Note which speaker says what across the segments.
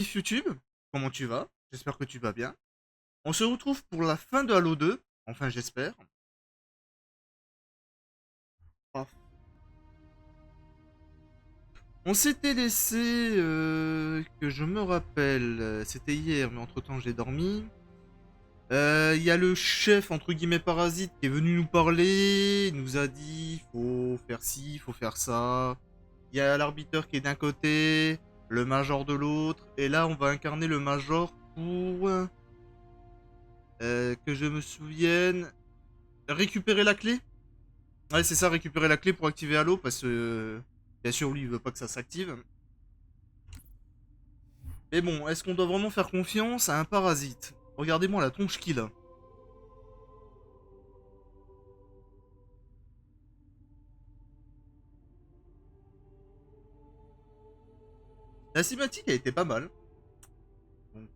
Speaker 1: YouTube, comment tu vas? J'espère que tu vas bien. On se retrouve pour la fin de Halo 2, enfin j'espère. Ah. On s'était laissé, que je me rappelle, c'était hier, mais entre-temps j'ai dormi. Il y a le chef, entre guillemets, parasite, qui est venu nous parler, il nous a dit, faut faire ci, faut faire ça. Il y a l'arbiteur qui est d'un côté, le major de l'autre, et là on va incarner le major pour, que je me souvienne, récupérer la clé. Ouais, c'est ça, récupérer la clé pour activer Halo, parce que, bien sûr, lui, il veut pas que ça s'active. Mais bon, est-ce qu'on doit vraiment faire confiance à un parasite? Regardez-moi la tronche qu'il a. La cinématique, elle était pas mal. Donc,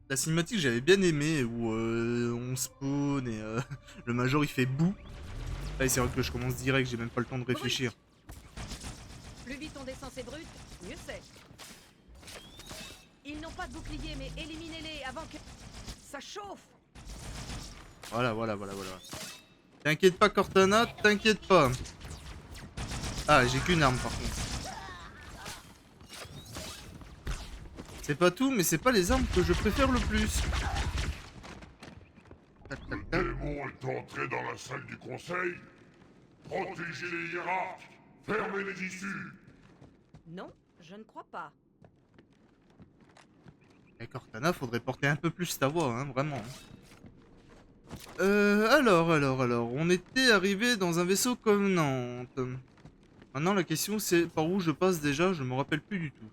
Speaker 1: la cinématique, j'avais bien aimé, où on spawn et le major, il fait boue. Là, c'est vrai que je commence direct, j'ai même pas le temps de réfléchir.
Speaker 2: Brut. Plus vite on descend ces brutes, mieux c'est. Ils n'ont pas de bouclier, mais éliminez-les avant que... Ça chauffe.
Speaker 1: Voilà, voilà, voilà, voilà. T'inquiète pas, Cortana, t'inquiète pas. Ah, j'ai qu'une arme, par contre. C'est pas tout, mais c'est pas les armes que je préfère le plus. Tac, tac,
Speaker 3: Le
Speaker 1: tac.
Speaker 3: démon est entré dans la salle du conseil. Protégez les hiérarques. Fermez les issues.
Speaker 2: Non, je ne crois pas.
Speaker 1: Et Cortana, faudrait porter un peu plus ta voix, hein, vraiment. Alors, on était arrivé dans un vaisseau Covenant. Maintenant, la question c'est par où je passe déjà, je me rappelle plus du tout.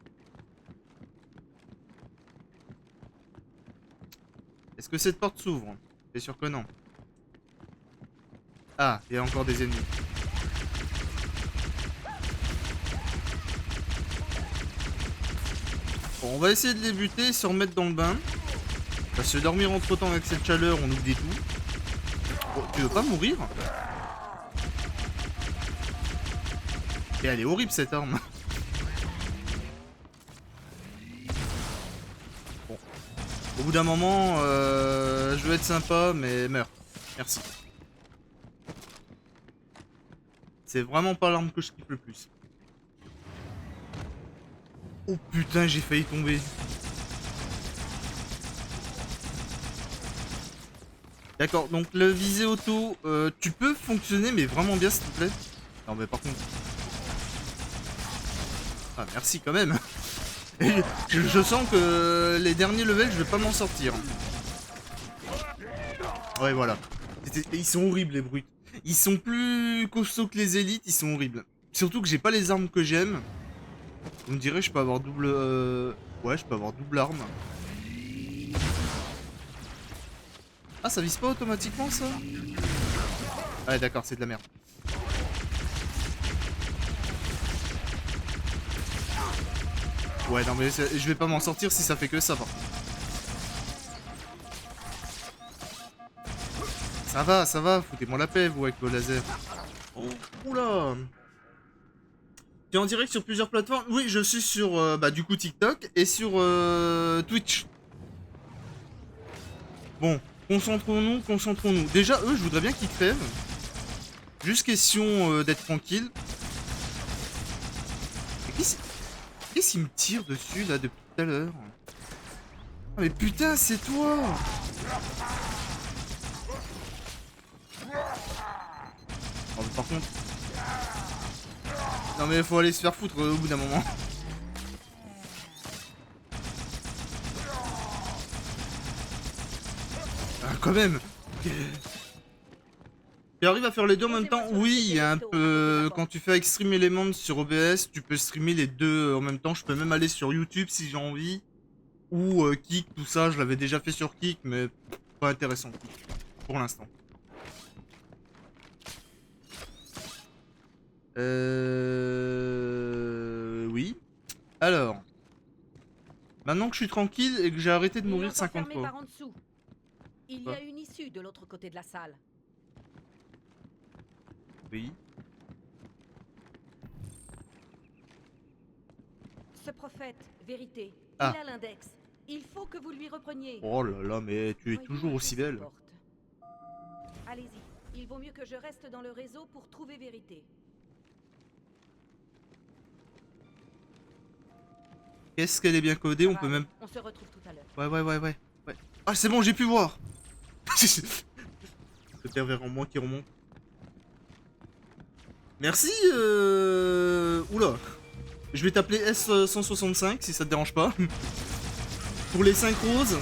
Speaker 1: Est-ce que cette porte s'ouvre? C'est sûr que non. Ah, il y a encore des ennemis. Bon, on va essayer de les buter et se remettre dans le bain. Parce que dormir entre temps avec cette chaleur, on oublie tout. Oh, tu veux pas mourir? Et elle est horrible cette arme. Bon, au bout d'un moment, je veux être sympa, mais meurs. Merci. C'est vraiment pas l'arme que je kiffe le plus. Oh putain, j'ai failli tomber. D'accord, donc le visée auto, tu peux fonctionner, mais vraiment bien, s'il te plaît. Non, mais par contre... Ah, merci quand même. Et je sens que les derniers levels, je vais pas m'en sortir. Ouais, voilà. Ils sont horribles, les brutes. Ils sont plus costauds que les élites, ils sont horribles. Surtout que j'ai pas les armes que j'aime. Vous me direz, je peux avoir double... Ouais, je peux avoir double arme. Ah, ça vise pas automatiquement, ça? Ouais, d'accord, c'est de la merde. Ouais, non, mais je vais pas m'en sortir si ça fait que ça, par contre. Ça va, foutez-moi la paix, vous, avec le laser. Oh, oula! Tu es en direct sur plusieurs plateformes? Oui, je suis sur, bah, du coup, TikTok et sur Twitch. Bon, concentrons-nous, concentrons-nous. Déjà, eux, je voudrais bien qu'ils crèvent. Juste question d'être tranquille. Mais qu'est-ce qu'il me tire dessus, là, depuis tout à l'heure? Ah, mais putain, c'est toi! Oh, mais par contre... Non, mais faut aller se faire foutre au bout d'un moment. Ah, quand même! Tu arrives à faire les deux en même temps? Oui, il y a un peu... Quand tu fais Extreme Elements sur OBS, tu peux streamer les deux en même temps. Je peux même aller sur YouTube si j'ai envie. Ou Kick, tout ça, je l'avais déjà fait sur Kick, mais pas intéressant, pour l'instant. Oui. Alors, maintenant que je suis tranquille et que j'ai arrêté de
Speaker 2: Ils
Speaker 1: mourir
Speaker 2: l'ont
Speaker 1: 50
Speaker 2: enfermé
Speaker 1: fois.
Speaker 2: par en dessous. Il y
Speaker 1: Quoi?
Speaker 2: a une issue de l'autre côté de la salle.
Speaker 1: Oui.
Speaker 2: Ce prophète, vérité,
Speaker 1: Ah.
Speaker 2: il a l'index. Il faut que vous lui repreniez.
Speaker 1: Oh là là, mais tu es
Speaker 2: Voyons
Speaker 1: toujours
Speaker 2: à
Speaker 1: aussi
Speaker 2: quelle
Speaker 1: belle.
Speaker 2: porte. Allez-y, il vaut mieux que je reste dans le réseau pour trouver vérité.
Speaker 1: Qu'est-ce qu'elle est bien codée,
Speaker 2: Ça
Speaker 1: on
Speaker 2: va
Speaker 1: peut
Speaker 2: aller,
Speaker 1: même...
Speaker 2: On se retrouve tout à l'heure.
Speaker 1: Ouais. Ah, c'est bon, j'ai pu voir. Le pervers en moi qui remonte. Merci, Oula. Je vais t'appeler S165 si ça te dérange pas. Pour les 5 roses.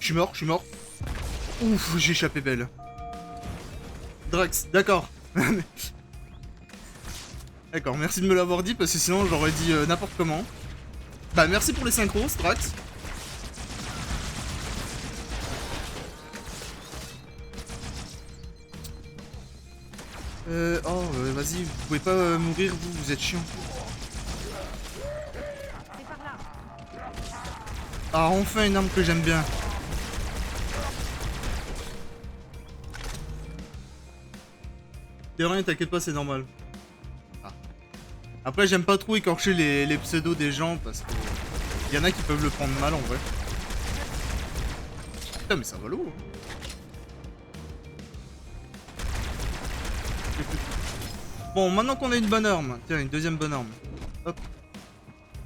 Speaker 1: Je suis mort. Ouf, j'ai échappé belle. Drax, d'accord. D'accord, merci de me l'avoir dit parce que sinon j'aurais dit n'importe comment. Bah merci pour les synchros, Drax. Vas-y, vous pouvez pas mourir, vous êtes chiant.
Speaker 2: C'est par là.
Speaker 1: Ah, enfin une arme que j'aime bien. De rien, t'inquiète pas, c'est normal. Ah. Après, j'aime pas trop écorcher les pseudos des gens parce que y en a qui peuvent le prendre mal en vrai. Putain, mais ça va l'eau. Bon, maintenant qu'on a une bonne arme, tiens, une deuxième bonne arme. Hop.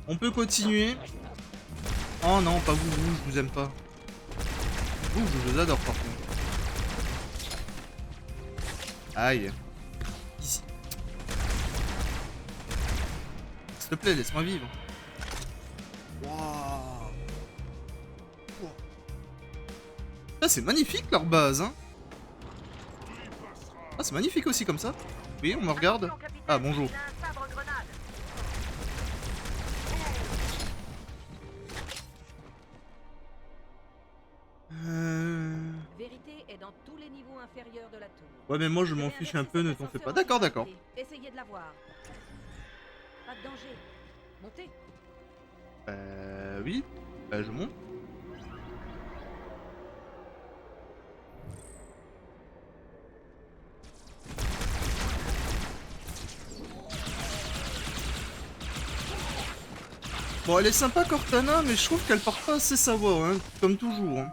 Speaker 1: On peut continuer. Oh non, pas vous, je vous aime pas. Vous, je vous adore par contre. Aïe. Ici. S'il te plaît, laisse-moi vivre. Waouh. Ça, c'est magnifique leur base, hein. Ah, c'est magnifique aussi comme ça. Oui, on me regarde. Ah, bonjour.
Speaker 2: Vérité est dans tous les niveaux inférieurs de la tour.
Speaker 1: Ouais, mais moi je m'en
Speaker 2: J'ai
Speaker 1: fiche un peu, ne t'en fais pas.
Speaker 2: ascenseur
Speaker 1: D'accord.
Speaker 2: en sécurité. Essayez de la voir. Pas de danger. Montez.
Speaker 1: Oui. Bah, je monte. Bon, elle est sympa Cortana, mais je trouve qu'elle porte pas assez sa voix, hein, comme toujours. Hein.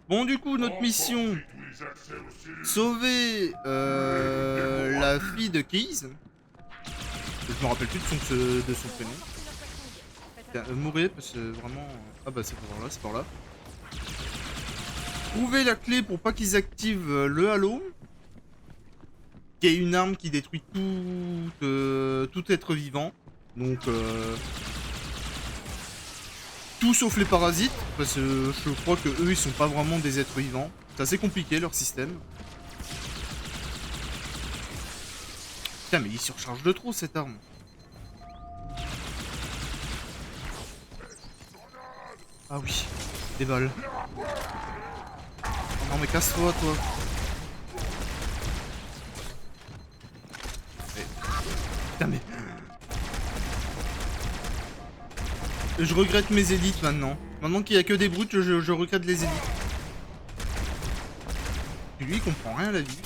Speaker 1: Bon, du coup, notre mission, sauver la fille de Keys. Je me rappelle plus de son prénom. Tiens, mourir, parce que vraiment... Ah bah c'est par là, c'est par là. Trouver la clé pour pas qu'ils activent le halo. Qui est une arme qui détruit tout être vivant. Donc... tout sauf les parasites, parce que je crois que eux ils sont pas vraiment des êtres vivants. C'est assez compliqué leur système. Putain, mais il surcharge de trop cette arme. Ah oui, des balles. Oh non mais casse-toi toi. Putain mais... Je regrette mes élites maintenant. Maintenant qu'il y a que des brutes, je regrette les élites. Et lui il comprend rien à la vie.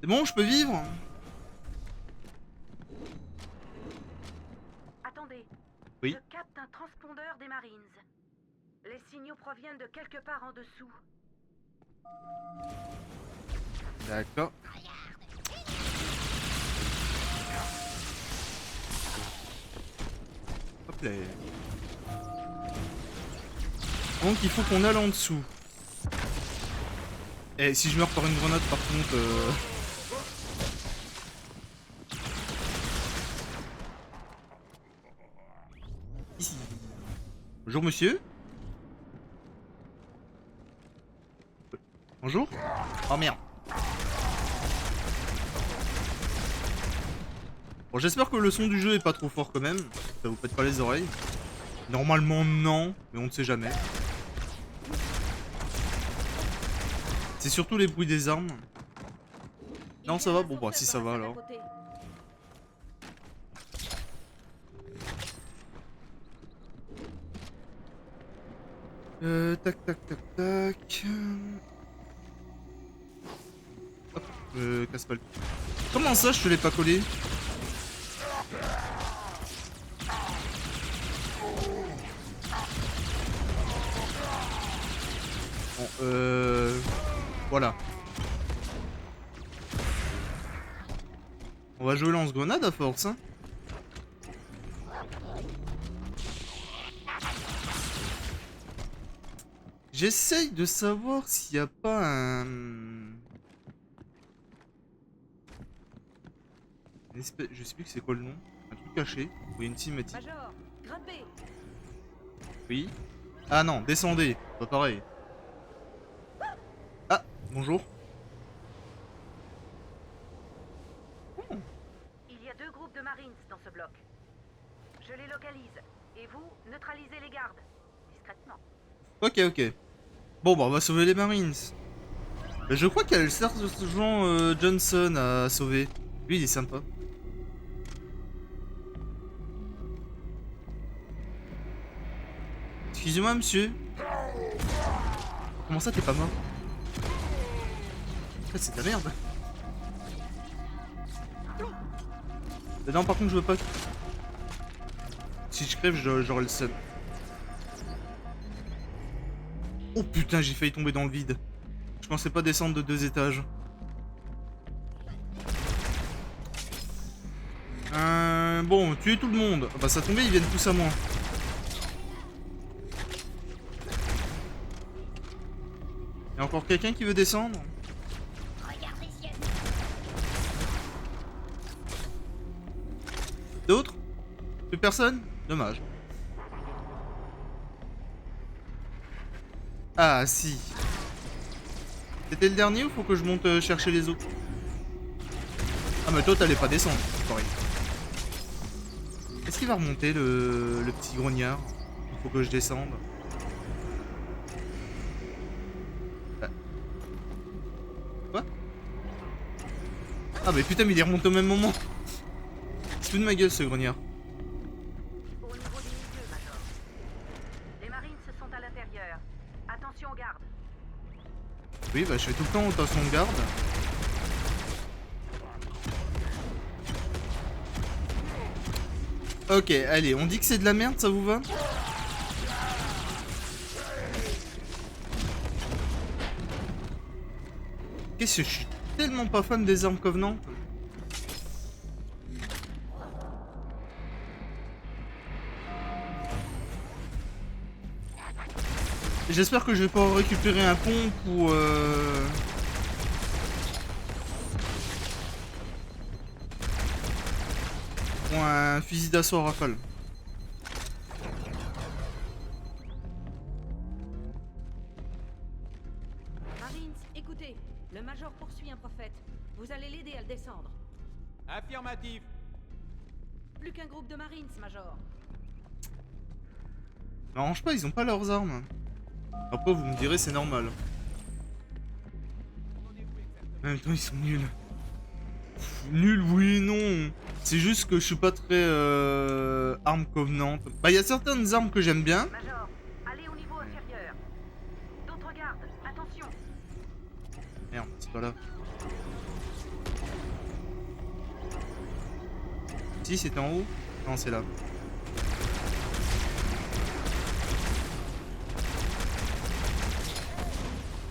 Speaker 1: C'est bon, je peux vivre?
Speaker 2: Attendez.
Speaker 1: Oui.
Speaker 2: Je capte un transpondeur des Marines. Les signaux proviennent de quelque part en dessous.
Speaker 1: D'accord. Hop là. Donc il faut qu'on aille en dessous. Et si je meurs par une grenade par contre... Ici. Bonjour monsieur. Bonjour. Oh merde. Bon, j'espère que le son du jeu est pas trop fort quand même. Ça vous pète pas les oreilles. Normalement non, mais on ne sait jamais. C'est surtout les bruits des armes. Non,
Speaker 2: Il y
Speaker 1: ça
Speaker 2: a
Speaker 1: va?
Speaker 2: un
Speaker 1: Bon, bah,
Speaker 2: ascenseur
Speaker 1: si ça
Speaker 2: dans la
Speaker 1: va,
Speaker 2: salle à
Speaker 1: alors.
Speaker 2: côté.
Speaker 1: Tac, tac, tac, tac. Hop, casse pas le... Comment ça, je te l'ai pas collé? Bon, voilà. On va jouer lance-grenade à force, hein. J'essaye de savoir s'il n'y a pas un... Je sais plus que c'est quoi le nom. Un truc caché. Où il y a une cinématique.
Speaker 2: Major, grimpez.
Speaker 1: Oui. Ah non, descendez. Pas pareil. Ah, bonjour.
Speaker 2: Il y a 2 groupes de Marines dans ce bloc. Je les localise. Et vous, neutralisez les gardes. Discrètement.
Speaker 1: Ok, ok. Bon, bah on va sauver les Marines. Je crois qu'il y a le sergent Johnson à sauver. Lui, il est sympa. Excusez-moi, monsieur. Comment ça, t'es pas mort? En fait, c'est de la merde. Non, par contre, je veux pas. Si je crève, j'aurai le seum. Oh putain, j'ai failli tomber dans le vide. Je pensais pas descendre de 2 étages. Bon, tuer tout le monde. Ah bah ça tombait, ils viennent tous à moi. Y'a encore quelqu'un qui veut descendre? D'autres? Plus personne? Dommage. Ah si. C'était le dernier ou faut que je monte chercher les autres? Ah mais toi t'allais pas descendre, pareil. Est-ce qu'il va remonter le petit grognard? Il faut que je descende. Ah. Quoi? Ah mais putain mais il est remonté au même moment. Il se fout de ma gueule ce grognard.
Speaker 2: Au niveau des milieux, Major. Les Marines sont à l'intérieur. Attention aux gardes.
Speaker 1: Oui bah je fais tout le temps attention de garde. Ok, allez, on dit que c'est de la merde, ça vous va? Qu'est-ce que je suis tellement pas fan des armes Covenant. J'espère que je vais pouvoir récupérer un pompe ou un fusil d'assaut à rafale.
Speaker 2: Marines, écoutez. Le Major poursuit un prophète. Vous allez l'aider à le descendre.
Speaker 4: Affirmatif.
Speaker 2: Plus qu'un groupe de Marines, Major.
Speaker 1: M'arrange pas, ils ont pas leurs armes. Après vous me direz c'est normal. En même temps ils sont nuls. Nuls oui et non. C'est juste que je suis pas très arme Covenant. Bah il y a certaines armes que j'aime bien.
Speaker 2: Major, allez au niveau inférieur. D'autres gardes, attention.
Speaker 1: Merde, c'est pas là. Si c'était en haut? Non c'est là.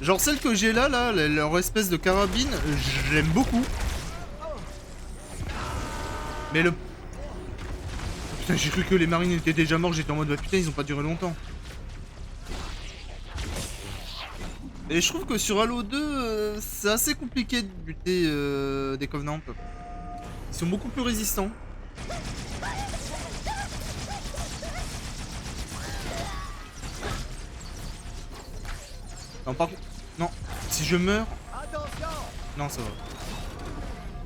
Speaker 1: Genre celle que j'ai là, leur espèce de carabine, j'aime beaucoup. Mais le... Putain, j'ai cru que les marines étaient déjà morts, j'étais en mode bah putain, ils ont pas duré longtemps. Et je trouve que sur Halo 2, c'est assez compliqué de buter des Covenants. Ils sont beaucoup plus résistants. Non, par contre... Non, si je meurs... Non, ça va.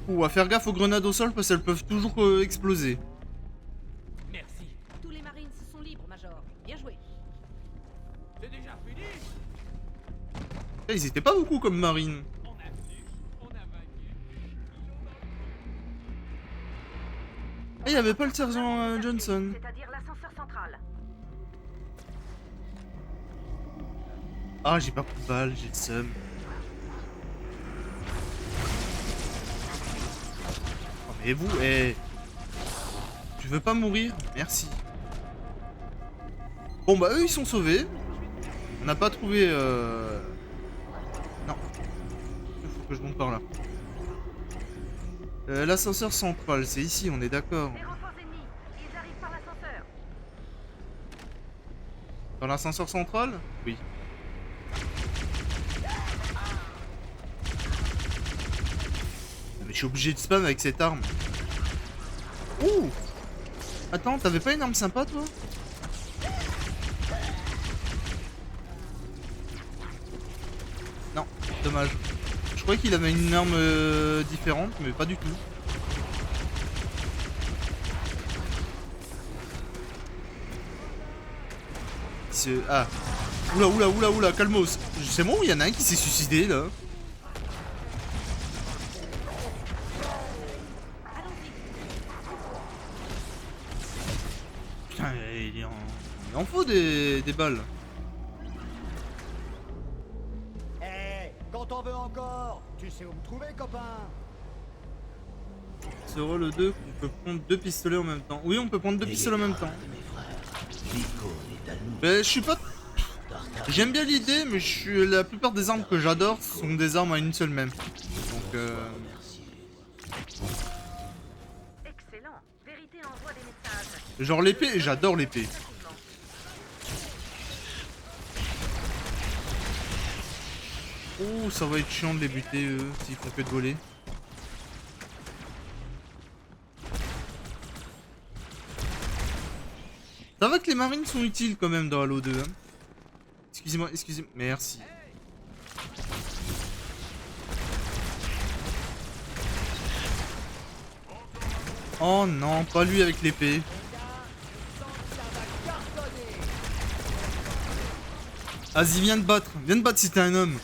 Speaker 1: Ou à faire gaffe aux grenades au sol parce qu'elles peuvent toujours exploser.
Speaker 4: Merci.
Speaker 2: Tous les Marines sont libres, Major. Bien joué.
Speaker 4: C'est déjà fini.
Speaker 1: Ils étaient pas beaucoup comme marines.
Speaker 4: On a vaincu.
Speaker 1: Ah, il y avait pas le sergent Johnson.
Speaker 2: C'est-à-dire l'ascenseur central.
Speaker 1: Ah, j'ai pas pris de balle, j'ai le seum. Oh, mais vous, tu veux pas mourir? Merci. Bon, bah, eux, ils sont sauvés. On n'a pas trouvé... Non. Il faut que je monte par là. L'ascenseur central, c'est ici, on est d'accord.
Speaker 2: Des renforts ennemis. Ils arrivent par l'ascenseur.
Speaker 1: Dans l'ascenseur central? Oui. Mais je suis obligé de spam avec cette arme. Ouh! Attends, t'avais pas une arme sympa, toi? Non, dommage. Je croyais qu'il avait une arme différente, mais pas du tout. Ah. Oula, oula, oula, oula, calmos. C'est bon, il y en a un qui s'est suicidé, là. Putain, il en faut des balles.
Speaker 5: Quand on veut encore, tu sais où me trouver, copain.
Speaker 1: Ce rôle 2, on peut prendre 2 pistolets en même temps. Oui, on peut prendre 2 pistolets en même temps. Mais je suis pas... J'aime bien l'idée, mais la plupart des armes que j'adore sont des armes à une seule même. Donc
Speaker 2: Excellent. Vérité envoie des messages.
Speaker 1: genre l'épée, j'adore l'épée. Oh, ça va être chiant de les buter, eux, s'ils font que de voler. Ça va que les marines sont utiles quand même dans Halo 2. Hein. Excusez-moi, excusez-moi. Merci. Oh non, pas lui avec l'épée. Vas-y, viens te battre. Viens te battre si t'es un homme.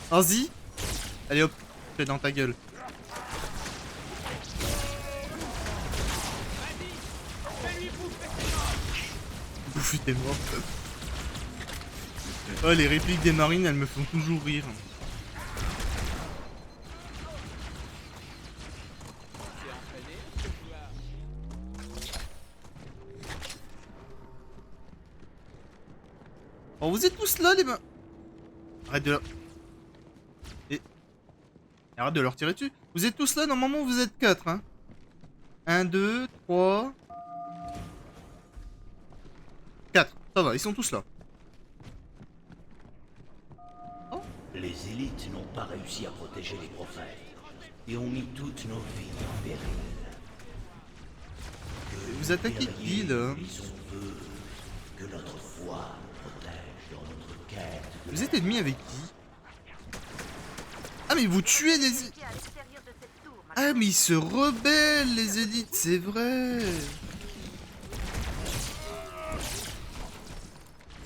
Speaker 1: Vas-y. Allez hop, fais dans ta gueule. Bouffer t'es mort. Oh, les répliques des marines, elles me font toujours rire. Oh, vous êtes tous là, les mains. Arrête de leur... Arrête de leur tirer dessus. Vous êtes tous là, normalement vous êtes 4, hein. 1, 2, 3... 4, ça va, ils sont tous là.
Speaker 6: Oh. Les élites n'ont pas réussi à protéger les prophètes et ont mis toutes nos vies en péril.
Speaker 1: Vous attaquez qui là?
Speaker 6: Que notre foi protège dans notre quête.
Speaker 1: Vous êtes ennemis avec qui? Ah mais vous tuez les... Ah mais ils se rebellent les élites, c'est vrai.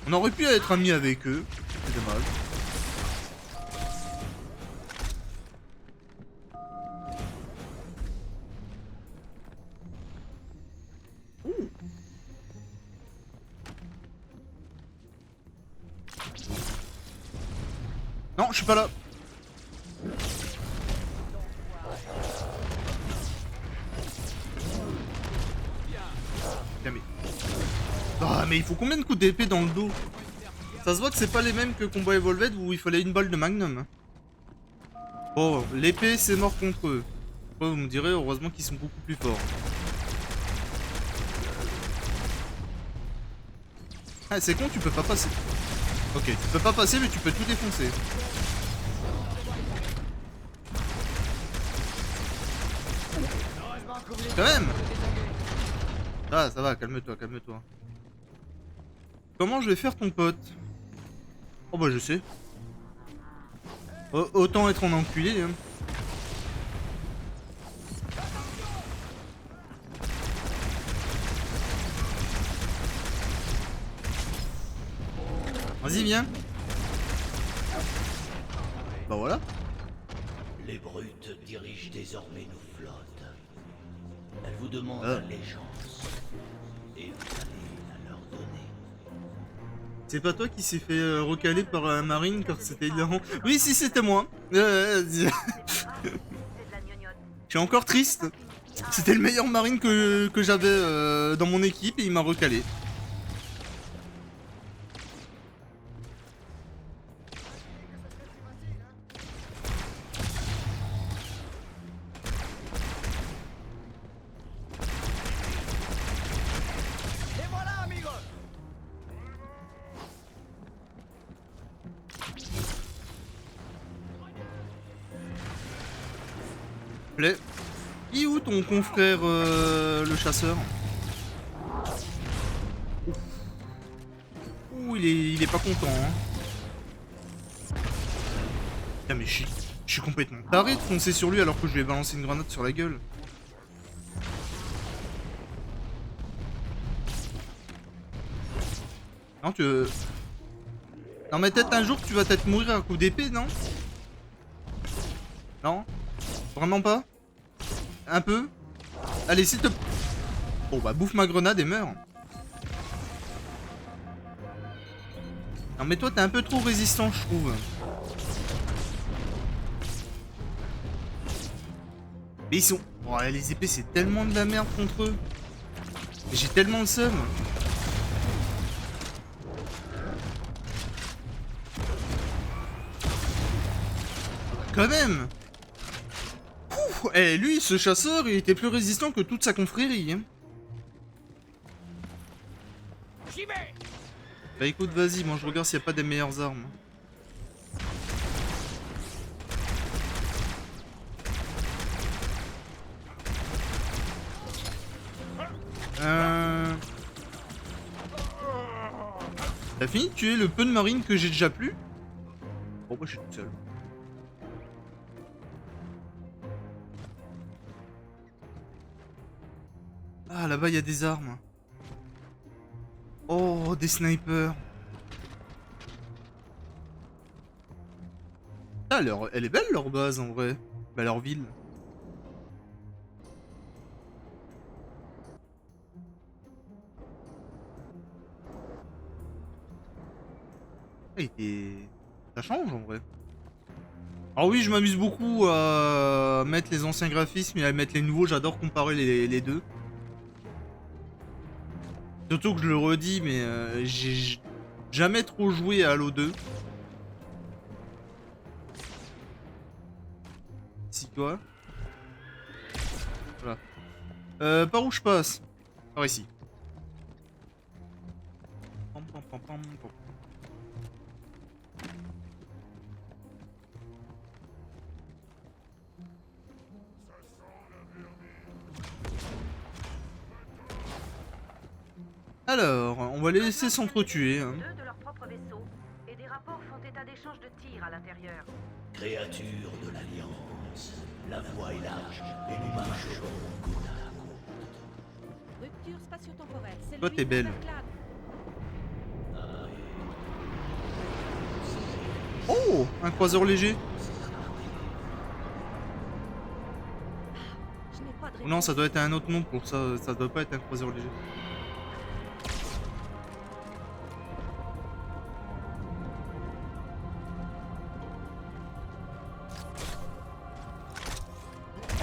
Speaker 1: On aurait pu être amis avec eux, c'est dommage. Ouh. Non, je suis pas là. Jamais. Ah mais il faut combien de coups d'épée dans le dos? Ça se voit que c'est pas les mêmes que Combat Evolved où il fallait une balle de magnum. Bon, l'épée c'est mort contre eux. Après vous me direz heureusement qu'ils sont beaucoup plus forts. Ah c'est con, tu peux pas passer. Ok, tu peux pas passer mais tu peux tout défoncer. Quand même. Ah ça va, calme-toi, calme-toi. Comment je vais faire ton pote? Oh bah je sais. Autant être en enculé hein. Vas-y viens. Bah voilà.
Speaker 6: Les brutes dirigent désormais nos flottes. Elles demandent
Speaker 1: Ah.
Speaker 6: allégeance. Et vous allez la leur donner.
Speaker 1: C'est pas toi qui s'est fait recaler par un marine car c'était hilarant. Oui, si, c'était moi. Je
Speaker 2: C'est de la gnognotte.
Speaker 1: suis encore triste. C'était le meilleur marine que j'avais dans mon équipe et il m'a recalé.
Speaker 5: Et voilà, amigo.
Speaker 1: Plaît. Il est où ton confrère le chasseur? Ouh, il est pas content, hein. Putain, mais je suis complètement taré de foncer sur lui alors que je lui ai balancé une grenade sur la gueule. Non, non, mais peut-être un jour tu vas peut-être mourir à coup d'épée, non? Non? Vraiment pas? Un peu? Allez, s'il te... Bon, bah, bouffe ma grenade et meurs. Non, mais toi, t'es un peu trop résistant, je trouve. Mais ils sont... Oh, les épées, c'est tellement de la merde contre eux. J'ai tellement le seum. Quand même. Ouh, eh, lui, ce chasseur, il était plus résistant que toute sa confrérie. Hein.
Speaker 4: J'y vais.
Speaker 1: Bah écoute, vas-y, moi je regarde s'il n'y a pas des meilleures armes. T'as fini de tuer le peu de marines que j'ai déjà plus? Bon, moi je suis tout seul. Ah, là-bas, il y a des armes. Oh, des snipers. Ah, elle est belle, leur base, en vrai. Bah, leur ville. Ah, ça change, en vrai. Alors oui, je m'amuse beaucoup à mettre les anciens graphismes et à mettre les nouveaux. J'adore comparer les deux. Surtout que je le redis, mais j'ai jamais trop joué à Halo 2. Si toi. Voilà. Par où je passe? Par ici. Pam, pam, pam, pam, pam. Alors, on va les laisser s'entretuer. Hein.
Speaker 2: Deux de leur propre vaisseau, et des rapports font état d'échanges de tirs à l'intérieur.
Speaker 6: Créatures de l'Alliance, la voie est large et nous marcherons côte à côte.
Speaker 7: Rupture spatio-temporelle. C'est
Speaker 1: Toi,
Speaker 7: lui,
Speaker 1: t'es belle.
Speaker 7: Superclad.
Speaker 1: Oh, un croiseur léger.
Speaker 7: Je n'ai pas de
Speaker 1: Oh non, ça doit être un autre nom pour ça. Ça doit pas être un croiseur léger.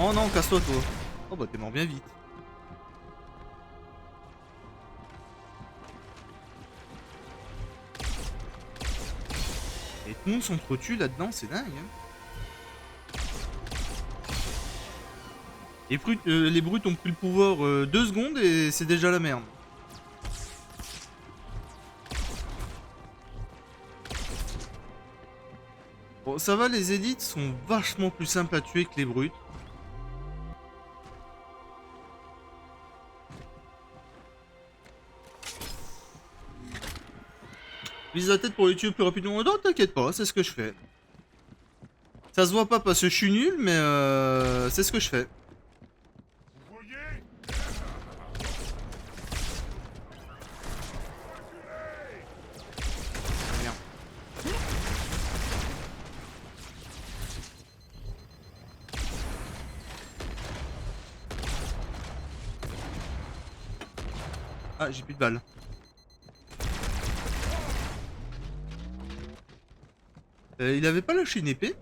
Speaker 1: Oh non, casse-toi toi. Oh bah t'es mort bien vite. Et tout le monde s'entretue là-dedans, c'est dingue. Hein. Les brutes ont pris le pouvoir 2 secondes et c'est déjà la merde. Bon, ça va, les élites sont vachement plus simples à tuer que les brutes. Vise la tête pour les tuer plus rapidement. Non, t'inquiète pas, c'est ce que je fais. Ça se voit pas parce que je suis nul, mais c'est ce que je fais.
Speaker 3: Vous voyez?
Speaker 1: Bien. Ah, j'ai plus de balles. Il avait pas lâché une épée?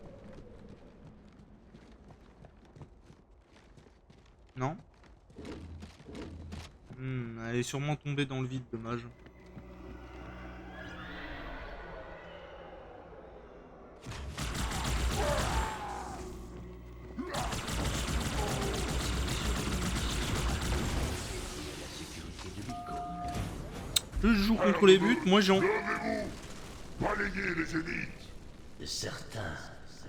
Speaker 1: Non? Elle est sûrement tombée dans le vide, dommage. Je joue contre les buts, moi Jean.
Speaker 3: Levez-vous! Balayez les élites!
Speaker 6: Certains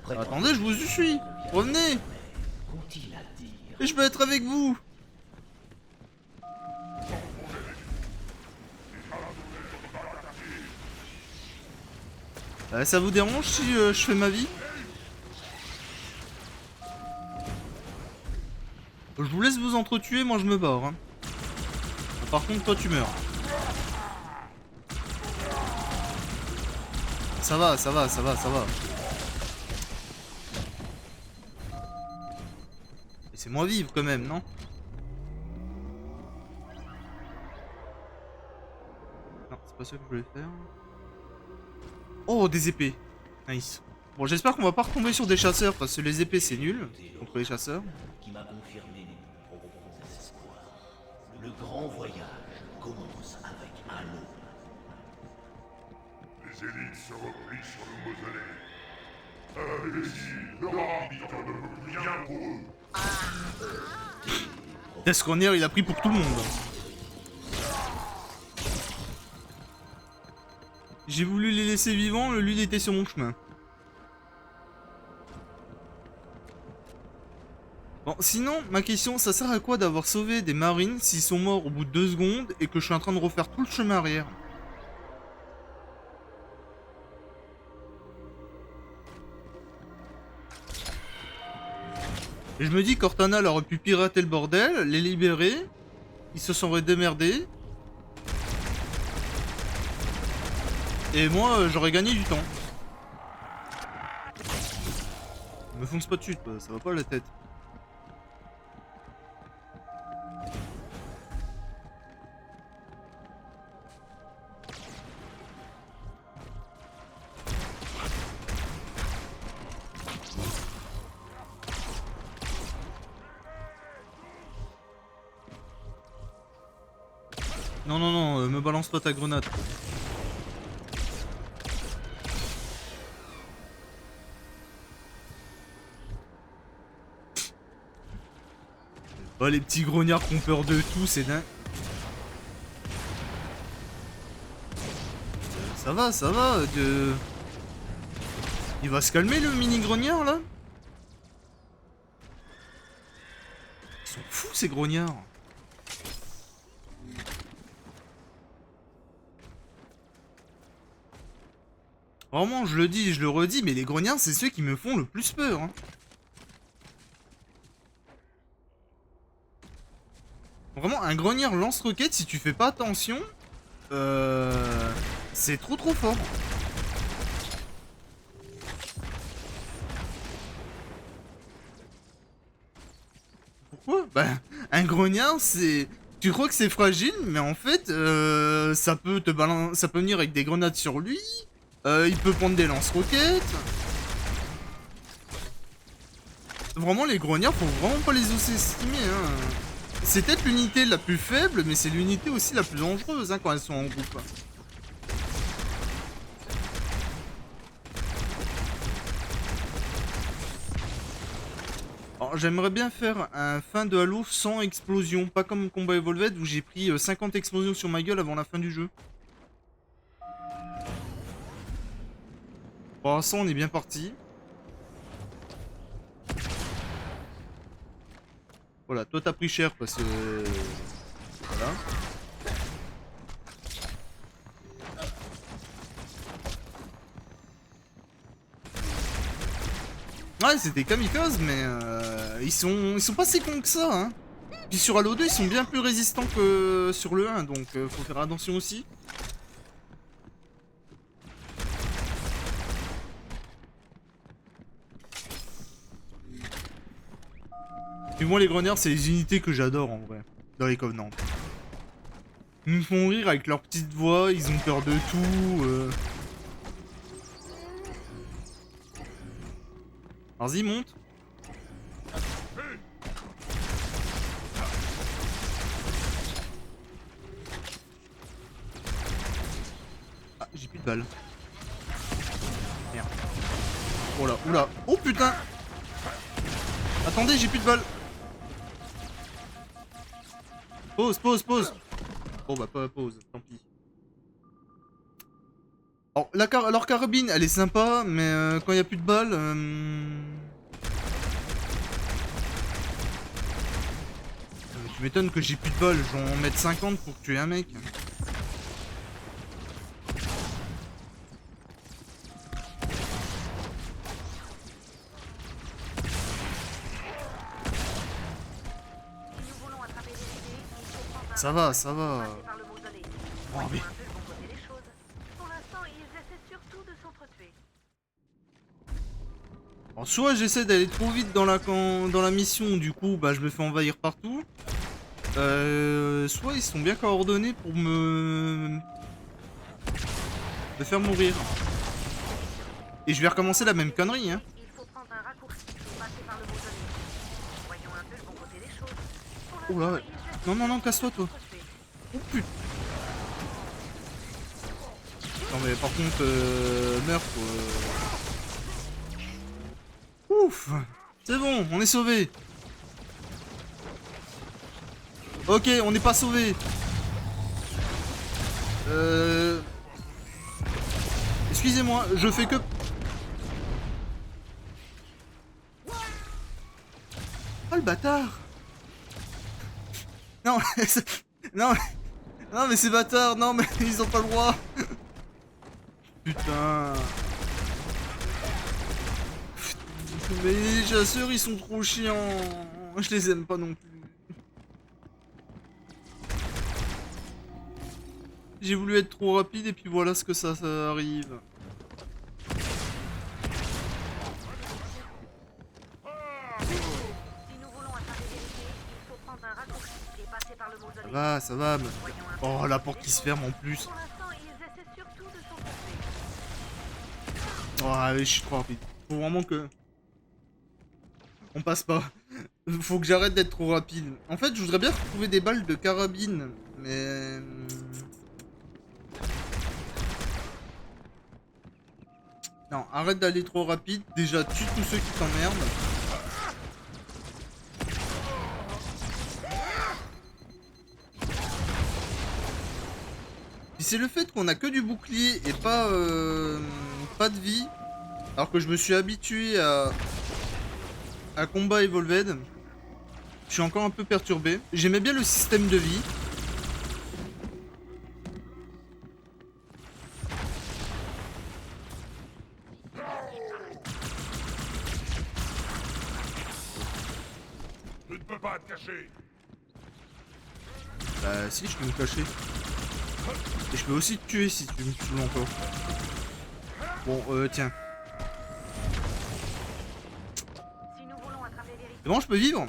Speaker 1: Attendez, je vous y suis. Revenez.
Speaker 6: qu'ont-ils à dire?
Speaker 1: Et je peux être avec vous. Ça vous dérange si je fais ma vie? Je vous laisse vous entretuer, moi je me barre. Hein. Par contre, toi tu meurs. Ça va, ça va, ça va, ça va. Laissez-moi vivre quand même, non? Non, c'est pas ça que je voulais faire. Oh, des épées. Nice. Bon, j'espère qu'on va pas retomber sur des chasseurs, parce que les épées c'est nul contre les chasseurs.
Speaker 6: Qui m'a confirmé mes profonds espoirs. Le grand voyage commence avec un lot.
Speaker 3: Les élites se replient sur le mausolée. Allez-y, leur arbitre ne veut plus rien pour eux.
Speaker 1: Deathrunner, il a pris pour tout le monde. J'ai voulu les laisser vivants, le lui était sur mon chemin. Bon, sinon, ma question, ça sert à quoi d'avoir sauvé des marines s'ils sont morts au bout de 2 secondes et que je suis en train de refaire tout le chemin arrière? Et je me dis Cortana elle aurait pu pirater le bordel, les libérer, ils se seraient démerdés. Et moi j'aurais gagné du temps. Me fonce pas dessus, toi, ça va pas la tête. Non, non, non, me balance pas ta grenade. Oh, les petits grognards qui ont peur de tout, c'est dingue. Ça va, ça va. Il va se calmer le mini grognard là. Ils sont fous ces grognards. Vraiment, je le dis et je le redis, mais les grognards, c'est ceux qui me font le plus peur. Hein. Vraiment, un grognard lance-roquette, si tu fais pas attention, c'est trop fort. Pourquoi? Bah, un grognard, c'est... Tu crois que c'est fragile, mais en fait, ça peut ça peut venir avec des grenades sur lui. Il peut prendre des lance-roquettes. Vraiment, les grognards, faut vraiment pas les sous-estimer. Hein. C'est peut-être l'unité la plus faible, mais c'est l'unité aussi la plus dangereuse hein, quand elles sont en groupe. Alors, j'aimerais bien faire un fin de Halo sans explosion, pas comme Combat Evolved où j'ai pris 50 explosions sur ma gueule avant la fin du jeu. Pour l'instant, on est bien parti. Voilà, toi t'as pris cher parce que... Voilà. Ouais, c'était kamikaze, mais ils sont pas si cons que ça, hein. Puis sur Halo 2, ils sont bien plus résistants que sur le 1, donc faut faire attention aussi. Puis moi les grognards c'est les unités que j'adore en vrai, dans les Covenants. Ils nous font rire avec leur petite voix, ils ont peur de tout. Vas-y, monte. Ah, j'ai plus de balles. Merde. Oh là, oula. Oh putain. Attendez, j'ai plus de balles. Pause, pause, pause. Bon bah pas pause, tant pis. Alors, leur carabine, elle est sympa, mais quand il n'y a plus de balles... Tu m'étonnes que j'ai plus de balles, je vais en mettre 50 pour tuer un mec. Ça va, ça va. Oh, mais... Alors, soit j'essaie d'aller trop vite dans la mission, du coup bah je me fais envahir partout. Soit ils sont bien coordonnés pour me faire mourir. Et je vais recommencer la même connerie, hein. Oh là, non, non, non, casse-toi, toi. Oh putain. Non mais par contre, meurs quoi. Ouf. C'est bon, on est sauvé. Ok, on n'est pas sauvé. Excusez-moi, je fais que... Oh le bâtard. Non, non, non mais c'est bâtard, non mais ils ont pas le droit. Putain. Mais les chasseurs ils sont trop chiants. Je les aime pas non plus. J'ai voulu être trop rapide et puis voilà ce que ça arrive. Ça va, mais... Oh, la porte qui se ferme en plus. Oh, allez, je suis trop rapide. Faut vraiment que... On passe pas. Faut que j'arrête d'être trop rapide. En fait, je voudrais bien retrouver des balles de carabine, mais... Non, arrête d'aller trop rapide. Déjà, tue tous ceux qui t'emmerdent. Puis c'est le fait qu'on a que du bouclier et pas de vie. Alors que je me suis habitué à combat Evolved. Je suis encore un peu perturbé. J'aimais bien le système de vie.
Speaker 3: Tu ne peux pas te cacher.
Speaker 1: Bah si, je peux me cacher. Et je peux aussi te tuer si tu me tues encore. Bon, tiens. C'est bon, je peux vivre?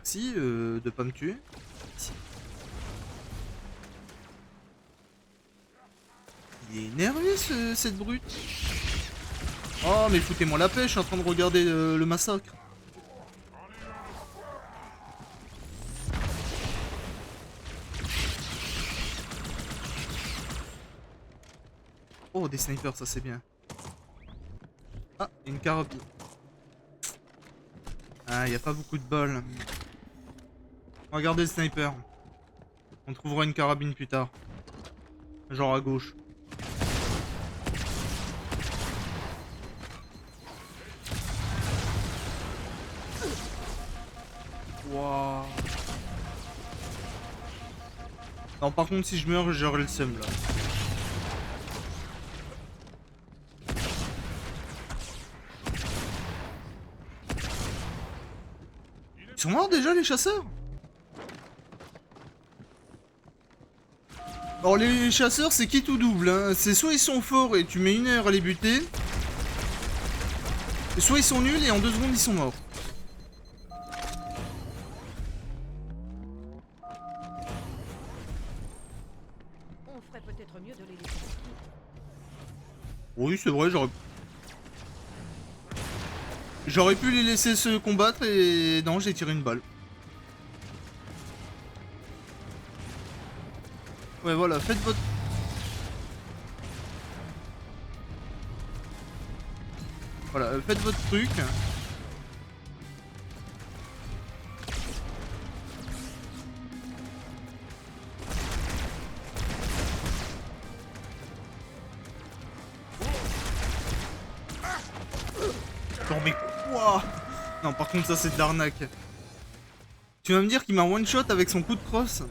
Speaker 1: Si, de pas me tuer. Si. Il est énervé cette brute. Oh mais foutez-moi la paix, je suis en train de regarder le massacre. Oh des snipers, ça c'est bien. Ah, une carabine. Ah, y a pas beaucoup de balles. Regardez le sniper. On trouvera une carabine plus tard. Genre à gauche. Wow. Non, par contre, si je meurs, j'aurai le seum là. Ils sont morts déjà les chasseurs? Alors les chasseurs c'est qui tout double hein. C'est soit ils sont forts et tu mets 1 heure à les buter. Soit ils sont nuls et en 2 secondes ils sont morts.
Speaker 2: On ferait peut-être mieux de les laisser tranquilles.
Speaker 1: Oui, c'est vrai, j'aurais pu les laisser se combattre et non, j'ai tiré une balle. Ouais, voilà, faites votre... Voilà, faites votre truc. Non mais quoi? Non, par contre ça c'est de l'arnaque. Tu vas me dire qu'il m'a one shot avec son coup de crosse?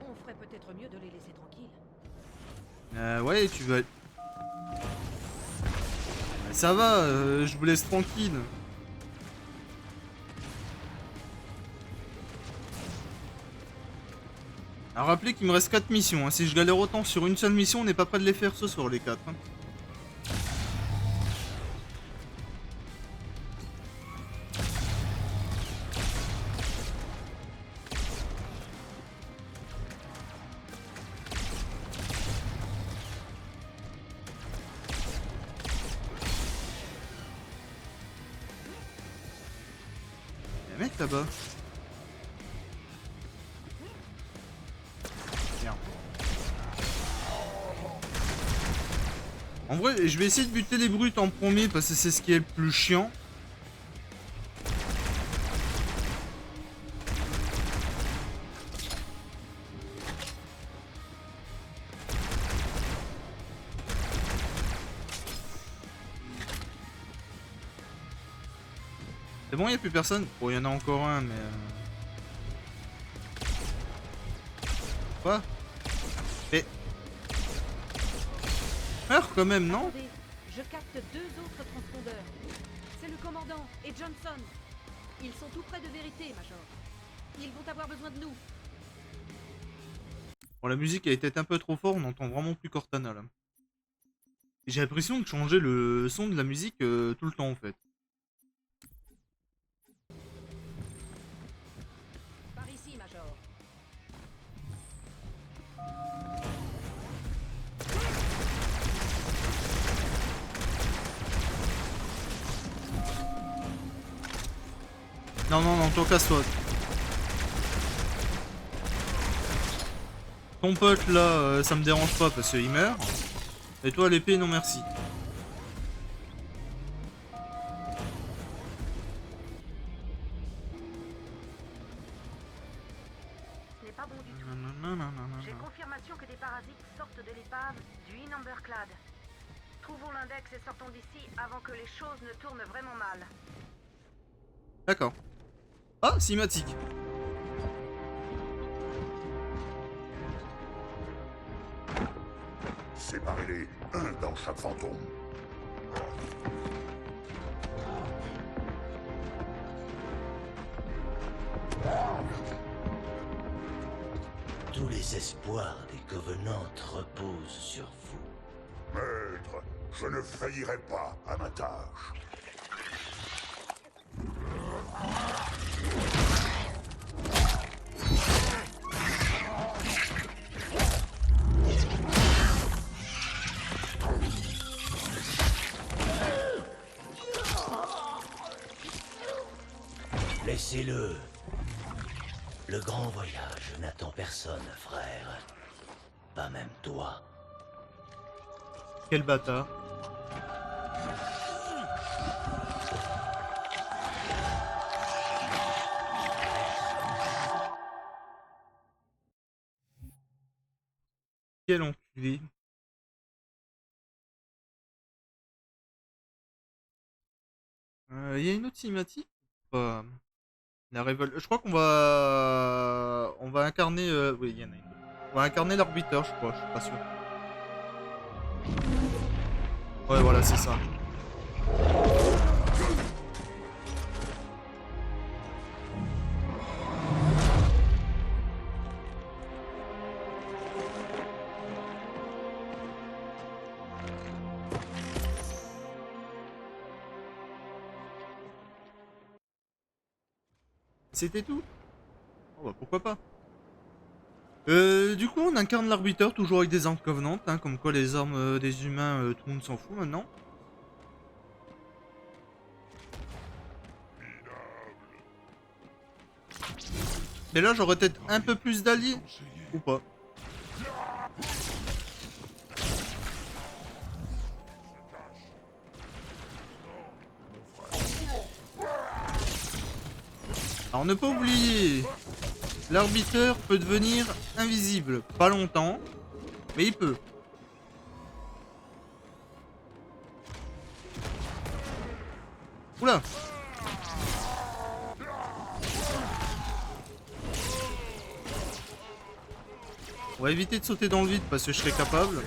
Speaker 2: On ferait peut-être mieux de les laisser tranquilles.
Speaker 1: Ouais, tu vas... Ça va, je vous laisse tranquille. À rappeler qu'il me reste 4 missions. Hein. Si je galère autant sur une seule mission, on n'est pas près de les faire ce soir les 4. Hein. Y'a un mec là-bas. Merde. En vrai, je vais essayer de buter les brutes en premier parce que c'est ce qui est le plus chiant. C'est bon, y'a plus personne? Bon, y en a encore un, mais... Quoi? Mais... Meurs quand même, non?
Speaker 2: Attendez, je capte 2 autres transpondeurs. C'est le commandant et Johnson. Ils sont tout près de vérité, Major. Ils vont avoir besoin de nous.
Speaker 1: Bon, la musique a peut-être un peu trop fort, on entend vraiment plus Cortana, là. J'ai l'impression de changer le son de la musique tout le temps, en fait.
Speaker 2: Par ici, Major.
Speaker 1: Non, non, non, toi casse-toi. Ton pote là, ça me dérange pas parce qu'il meurt. Et toi l'épée, non merci.
Speaker 2: Ce n'est pas bon du tout. J'ai confirmation que des parasites sortent de l'épave du Inamberclad. Trouvons l'index et sortons d'ici avant que les choses ne tournent vraiment mal.
Speaker 1: D'accord. Ah, cinématique.
Speaker 3: Séparez-les, un dans chaque fantôme.
Speaker 6: Tous les espoirs des Covenants reposent sur vous.
Speaker 3: Maître, je ne faillirai pas à ma tâche.
Speaker 6: Laissez-le. Le grand voyage n'attend personne, frère. Pas même toi.
Speaker 1: Quel bâtard. Quel enculé. Y a une autre cinématique ou pas? La révolte. Je crois qu'on va... On va incarner... Oui, il y en a une. On va incarner l'arbitre, je crois, je suis pas sûr. Ouais, voilà, c'est ça. C'était tout. Oh bah pourquoi pas. Du coup, on incarne l'arbitre, toujours avec des armes Covenant, hein, comme quoi les armes des humains, tout le monde s'en fout maintenant. Mais là, j'aurais peut-être un peu plus d'alliés, ou pas. Alors, ne pas oublier, l'arbitre peut devenir invisible. Pas longtemps, mais il peut. Oula! On va éviter de sauter dans le vide parce que je serai capable.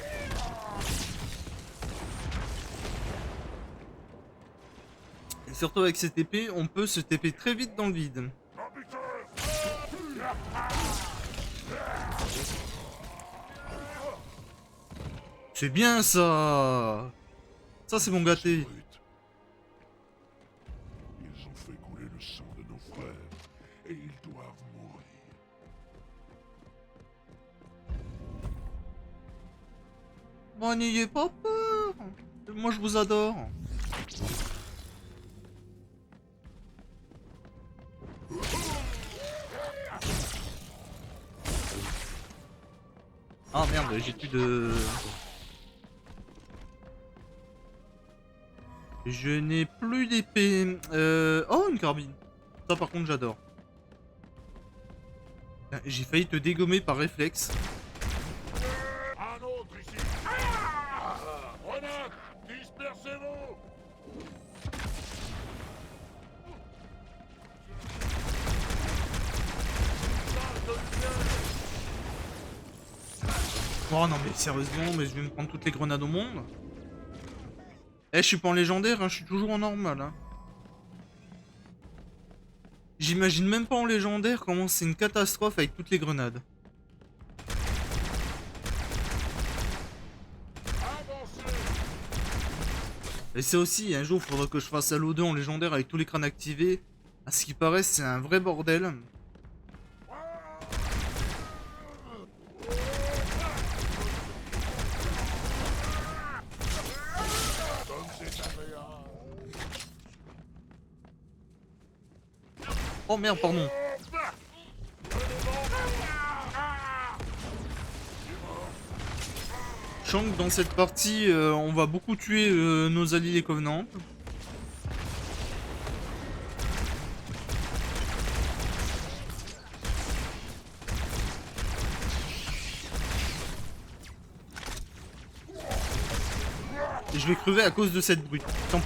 Speaker 1: Et surtout avec cette épée, on peut se TP très vite dans le vide. C'est bien ça! Ça c'est mon gâté.
Speaker 3: Ils ont fait couler le sang de nos frères et ils doivent mourir.
Speaker 1: Bon, n'ayez pas peur. Moi je vous adore. Ah merde, j'ai plus de... Je n'ai plus d'épée. Oh, une carbine. Ça par contre j'adore. J'ai failli te dégommer par réflexe.
Speaker 3: Un autre ici. Renard, dispersez-vous.
Speaker 1: Oh non mais sérieusement, mais je vais me prendre toutes les grenades au monde. Eh, je suis pas en légendaire, hein, je suis toujours en normal. Hein. J'imagine même pas en légendaire comment c'est une catastrophe avec toutes les grenades. Et c'est aussi, un jour, il faudra que je fasse Halo 2 en légendaire avec tous les crânes activés. À ce qui paraît, c'est un vrai bordel. Oh merde, pardon. Je sens que dans cette partie, on va beaucoup tuer nos alliés les Covenants. Et je vais crever à cause de cette brute, 100%.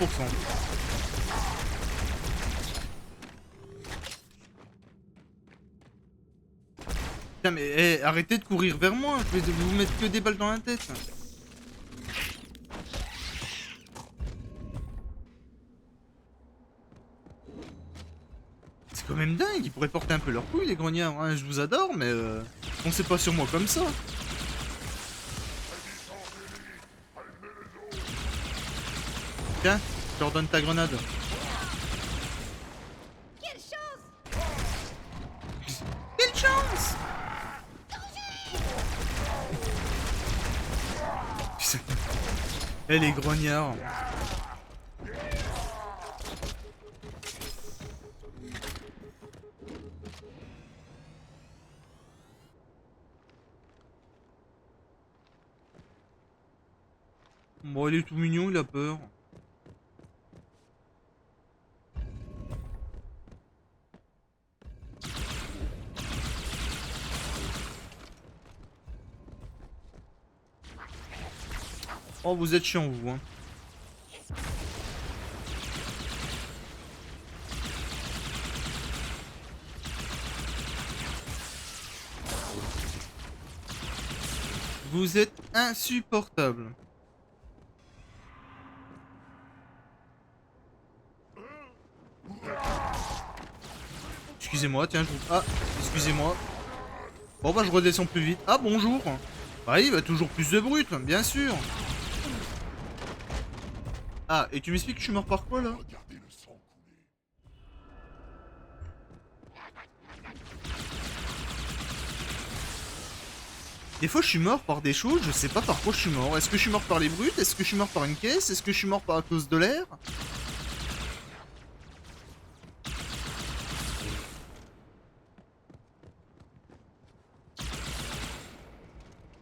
Speaker 1: Putain mais arrêtez de courir vers moi, je vais vous mettre que des balles dans la tête. C'est quand même dingue, ils pourraient porter un peu leur couille les grognards, hein. Je vous adore mais foncez pas sur moi comme ça. Tiens, je leur donne ta grenade.
Speaker 2: Quelle chance!
Speaker 1: Quelle chance! Putain. Eh les grognards. Bon, il est tout mignon, il a peur. Oh, vous êtes chiant, vous, hein. Vous êtes insupportable. Excusez-moi, tiens, je vous... Ah, excusez-moi. Bon, bah, je redescends plus vite. Ah, bonjour. Bah oui, bah, toujours plus de brutes, bien sûr. Ah, et tu m'expliques que je suis mort par quoi, là?
Speaker 3: Regardez le sang couler.
Speaker 1: Des fois je suis mort par des choses, je sais pas par quoi je suis mort. Est-ce que je suis mort par les brutes? Est-ce que je suis mort par une caisse? Est-ce que je suis mort par à cause de l'air?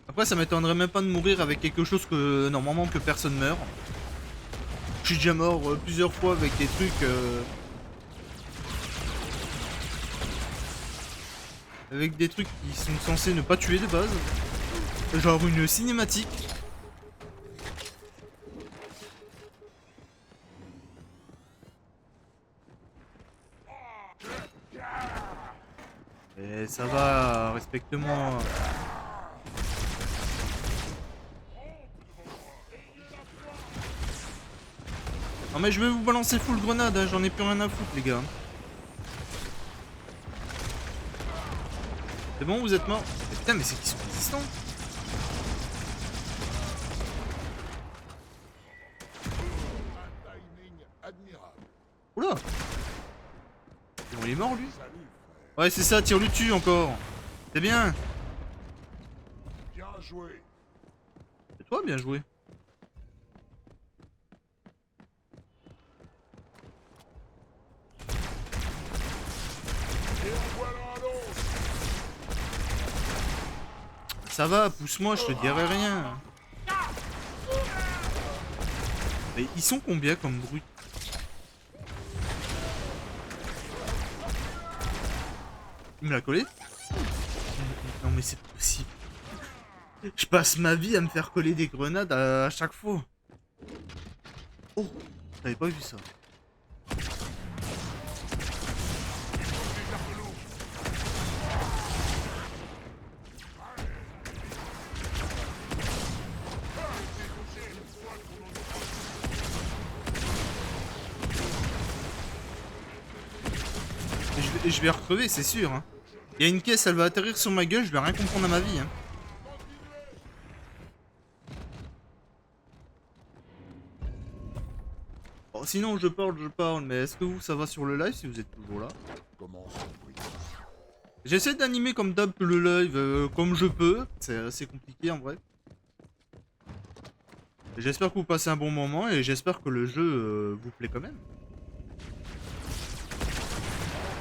Speaker 1: Après ça m'étonnerait même pas de mourir avec quelque chose que normalement que personne meurt. Je suis déjà mort plusieurs fois avec des trucs avec des trucs qui sont censés ne pas tuer de base. Genre une cinématique. Et ça va, respecte-moi. Non mais je vais vous balancer full grenade, hein, j'en ai plus rien à foutre les gars. C'est bon, vous êtes morts? Mais putain, mais c'est qu'ils sont résistants.
Speaker 3: Un timing admirable.
Speaker 1: Oula. C'est bon, il est mort lui?
Speaker 3: Salut, frère.
Speaker 1: Ouais c'est ça, tire-lui dessus encore. C'est bien.
Speaker 3: Bien joué.
Speaker 1: C'est toi, bien joué.
Speaker 3: Et en voilà un autre.
Speaker 1: Ça va, pousse-moi, je te dirai rien. Mais ils sont combien comme brutes? Il me l'a collé? Non mais c'est pas possible. Je passe ma vie à me faire coller des grenades à chaque fois. Oh, j'avais pas vu ça. Et je vais recrever, c'est sûr. Hein. Il y a une caisse, elle va atterrir sur ma gueule, je vais rien comprendre à ma vie. Hein. Bon, sinon je parle, mais est-ce que vous ça va sur le live si vous êtes toujours là?
Speaker 3: Comment ça brille?
Speaker 1: J'essaie d'animer comme d'hab le live comme je peux, c'est assez compliqué en vrai. J'espère que vous passez un bon moment et j'espère que le jeu vous plaît quand même.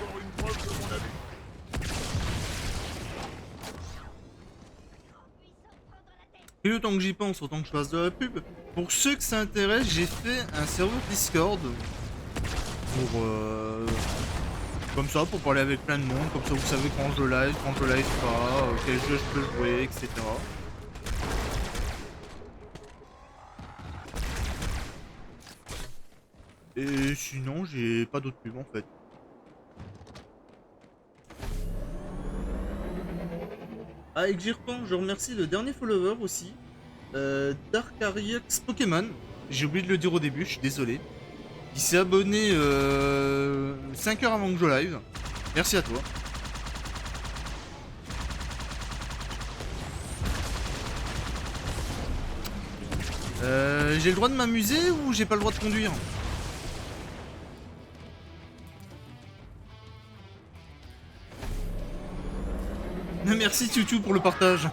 Speaker 3: Encore une preuve de mon avis.
Speaker 1: Et autant que j'y pense, autant que je fasse de la pub. Pour ceux que ça intéresse, j'ai fait un serveur Discord. Pour comme ça, pour parler avec plein de monde. Comme ça, vous savez quand je live pas, quel jeu je peux jouer, etc. Et sinon, j'ai pas d'autres pubs en fait. Ah, et que j'y repense, je remercie le dernier follower aussi. Darkariux Pokémon. J'ai oublié de le dire au début, je suis désolé. Il s'est abonné 5 heures avant que je live. Merci à toi. J'ai le droit de m'amuser ou j'ai pas le droit de conduire? Merci Tutu pour le partage.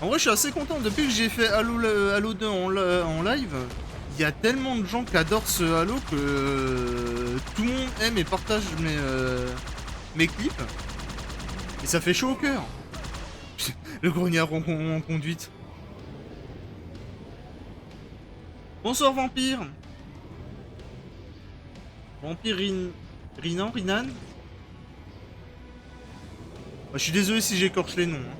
Speaker 1: En vrai, je suis assez content. Depuis que j'ai fait Halo 2 en live, il y a tellement de gens qui adorent ce Halo que tout le monde aime et partage mes clips. Et ça fait chaud au cœur. Le grognard en conduite. Bonsoir Vampire. Vampire Rinan. Je suis désolé si j'écorche les noms. Hein.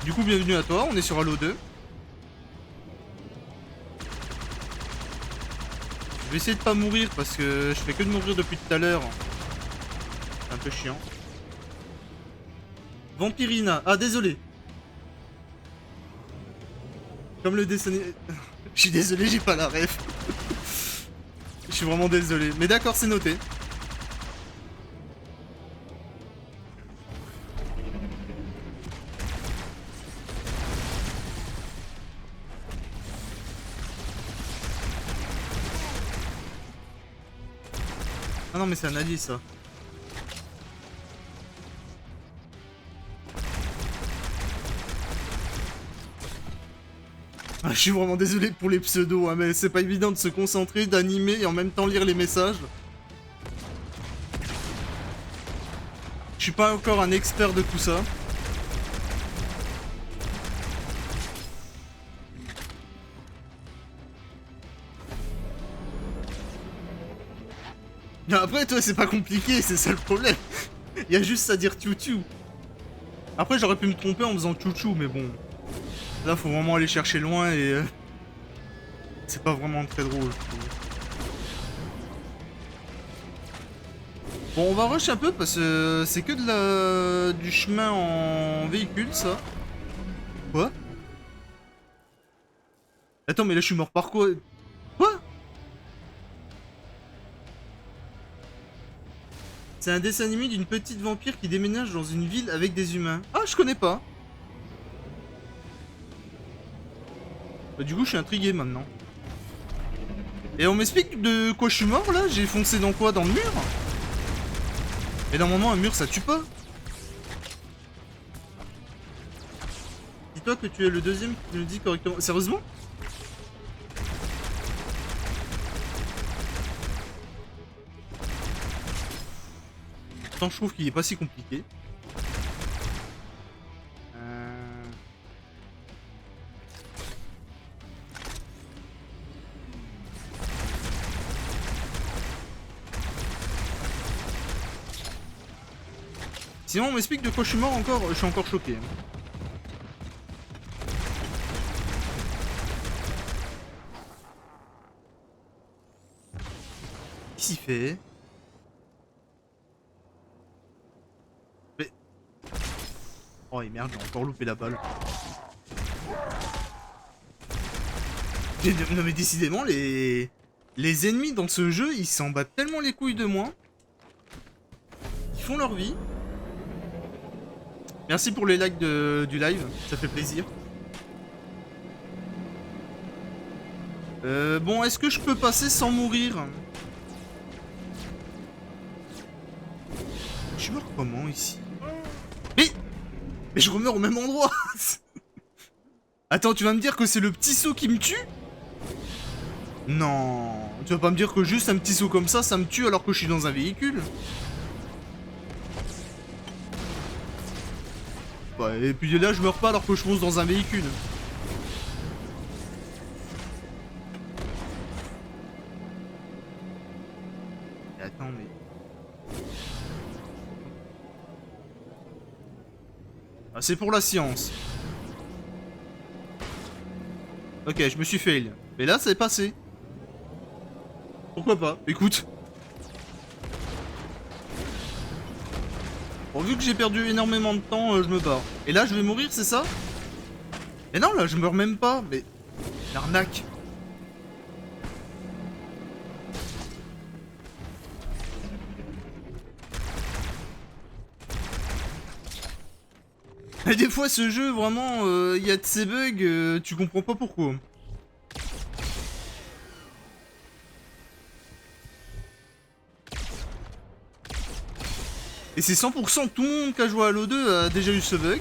Speaker 1: Du coup, bienvenue à toi, on est sur Halo 2. Je vais essayer de pas mourir parce que je fais que de mourir depuis tout à l'heure. C'est un peu chiant. Vampirina. Ah, désolé. Comme le dessin. Je suis désolé, j'ai pas la ref. Je suis vraiment désolé. Mais d'accord, c'est noté. Ah non mais c'est un allié ça. Ah, je suis vraiment désolé pour les pseudos, hein, mais c'est pas évident de se concentrer, d'animer et en même temps lire les messages. Je suis pas encore un expert de tout ça. Après, toi, c'est pas compliqué, c'est ça le problème. Il y a juste à dire tchou-tchou. Après, j'aurais pu me tromper en faisant tchou-tchou, mais bon. Là, faut vraiment aller chercher loin et... c'est pas vraiment très drôle, je trouve. Bon, on va rush un peu parce que c'est que du chemin en véhicule, ça. Quoi? Attends, mais là, je suis mort par quoi? Quoi? C'est un dessin animé d'une petite vampire qui déménage dans une ville avec des humains. Ah, je connais pas. Bah, du coup, je suis intrigué maintenant. Et on m'explique de quoi je suis mort là? J'ai foncé dans quoi? Dans le mur? Et normalement, un mur ça tue pas. Dis-toi que tu es le deuxième qui me le dit correctement. Sérieusement? Pourtant, je trouve qu'il est pas si compliqué. Sinon, on m'explique de quoi je suis mort encore. Je suis encore choqué. Qu'est-ce qu'il fait? Mais... oh et merde, j'ai encore loupé la balle. Non mais décidément, les ennemis dans ce jeu, ils s'en battent tellement les couilles de moi. Ils font leur vie. Merci pour les likes du live, ça fait plaisir. Bon, est-ce que je peux passer sans mourir? Je suis mort comment ici? Mais je remeurs au même endroit. Attends, tu vas me dire que c'est le petit saut qui me tue? Non, tu vas pas me dire que juste un petit saut comme ça me tue alors que je suis dans un véhicule? Ouais, et puis là je meurs pas alors que je fonce dans un véhicule. Attends mais... ah, c'est pour la science. Ok, je me suis fail. Mais là c'est passé. Pourquoi pas? Écoute. Bon, vu que j'ai perdu énormément de temps, je me barre. Et là, je vais mourir, c'est ça? Mais non, là, je meurs même pas. Mais... l'arnaque. Et des fois, ce jeu, vraiment, il y a de ces bugs, tu comprends pas pourquoi. Et c'est 100% tout le monde qui a joué à Halo 2 a déjà eu ce bug.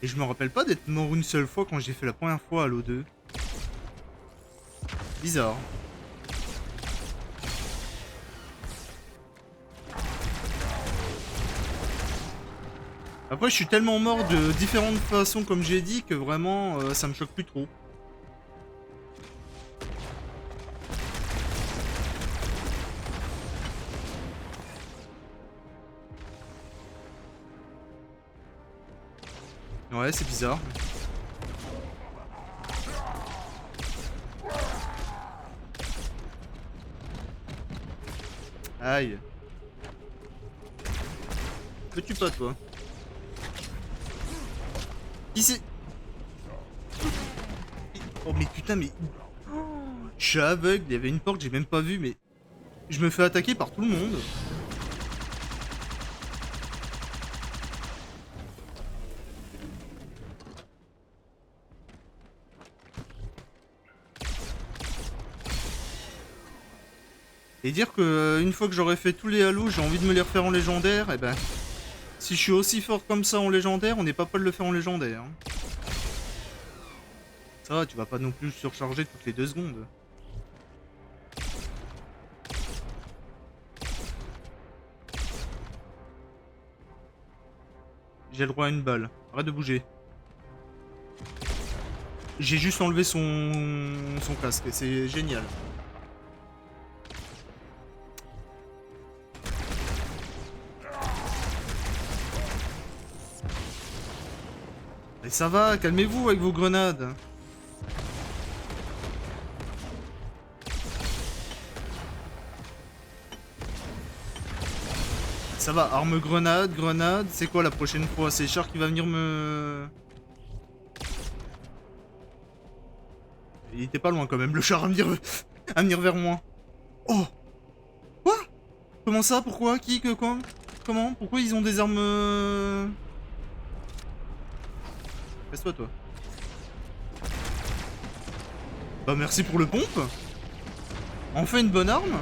Speaker 1: Et je me rappelle pas d'être mort une seule fois quand j'ai fait la première fois à Halo 2. Bizarre. Après je suis tellement mort de différentes façons comme j'ai dit que vraiment ça me choque plus trop. Ouais, c'est bizarre. Aïe. Me tue pas, toi. Qui c'est? Oh, mais putain, mais... je suis aveugle, il y avait une porte, j'ai même pas vu, mais... je me fais attaquer par tout le monde. Et dire que une fois que j'aurai fait tous les halos, j'ai envie de me les refaire en légendaire, et ben... Si je suis aussi fort comme ça en légendaire, on n'est pas prêt de le faire en légendaire. Hein. Ça va, tu vas pas non plus surcharger toutes les 2 secondes. J'ai le droit à une balle. Arrête de bouger. J'ai juste enlevé son casque et c'est génial. Et ça va, calmez-vous avec vos grenades. Ça va, arme grenade, grenade. C'est quoi la prochaine fois? C'est Char qui va venir me... Il était pas loin quand même, le char à venir vers moi. Oh! Quoi? Comment ça? Pourquoi? Qui? Que quoi? Comment? Pourquoi ils ont des armes... Casse-toi, toi. Bah merci pour le pompe. Enfin une bonne arme.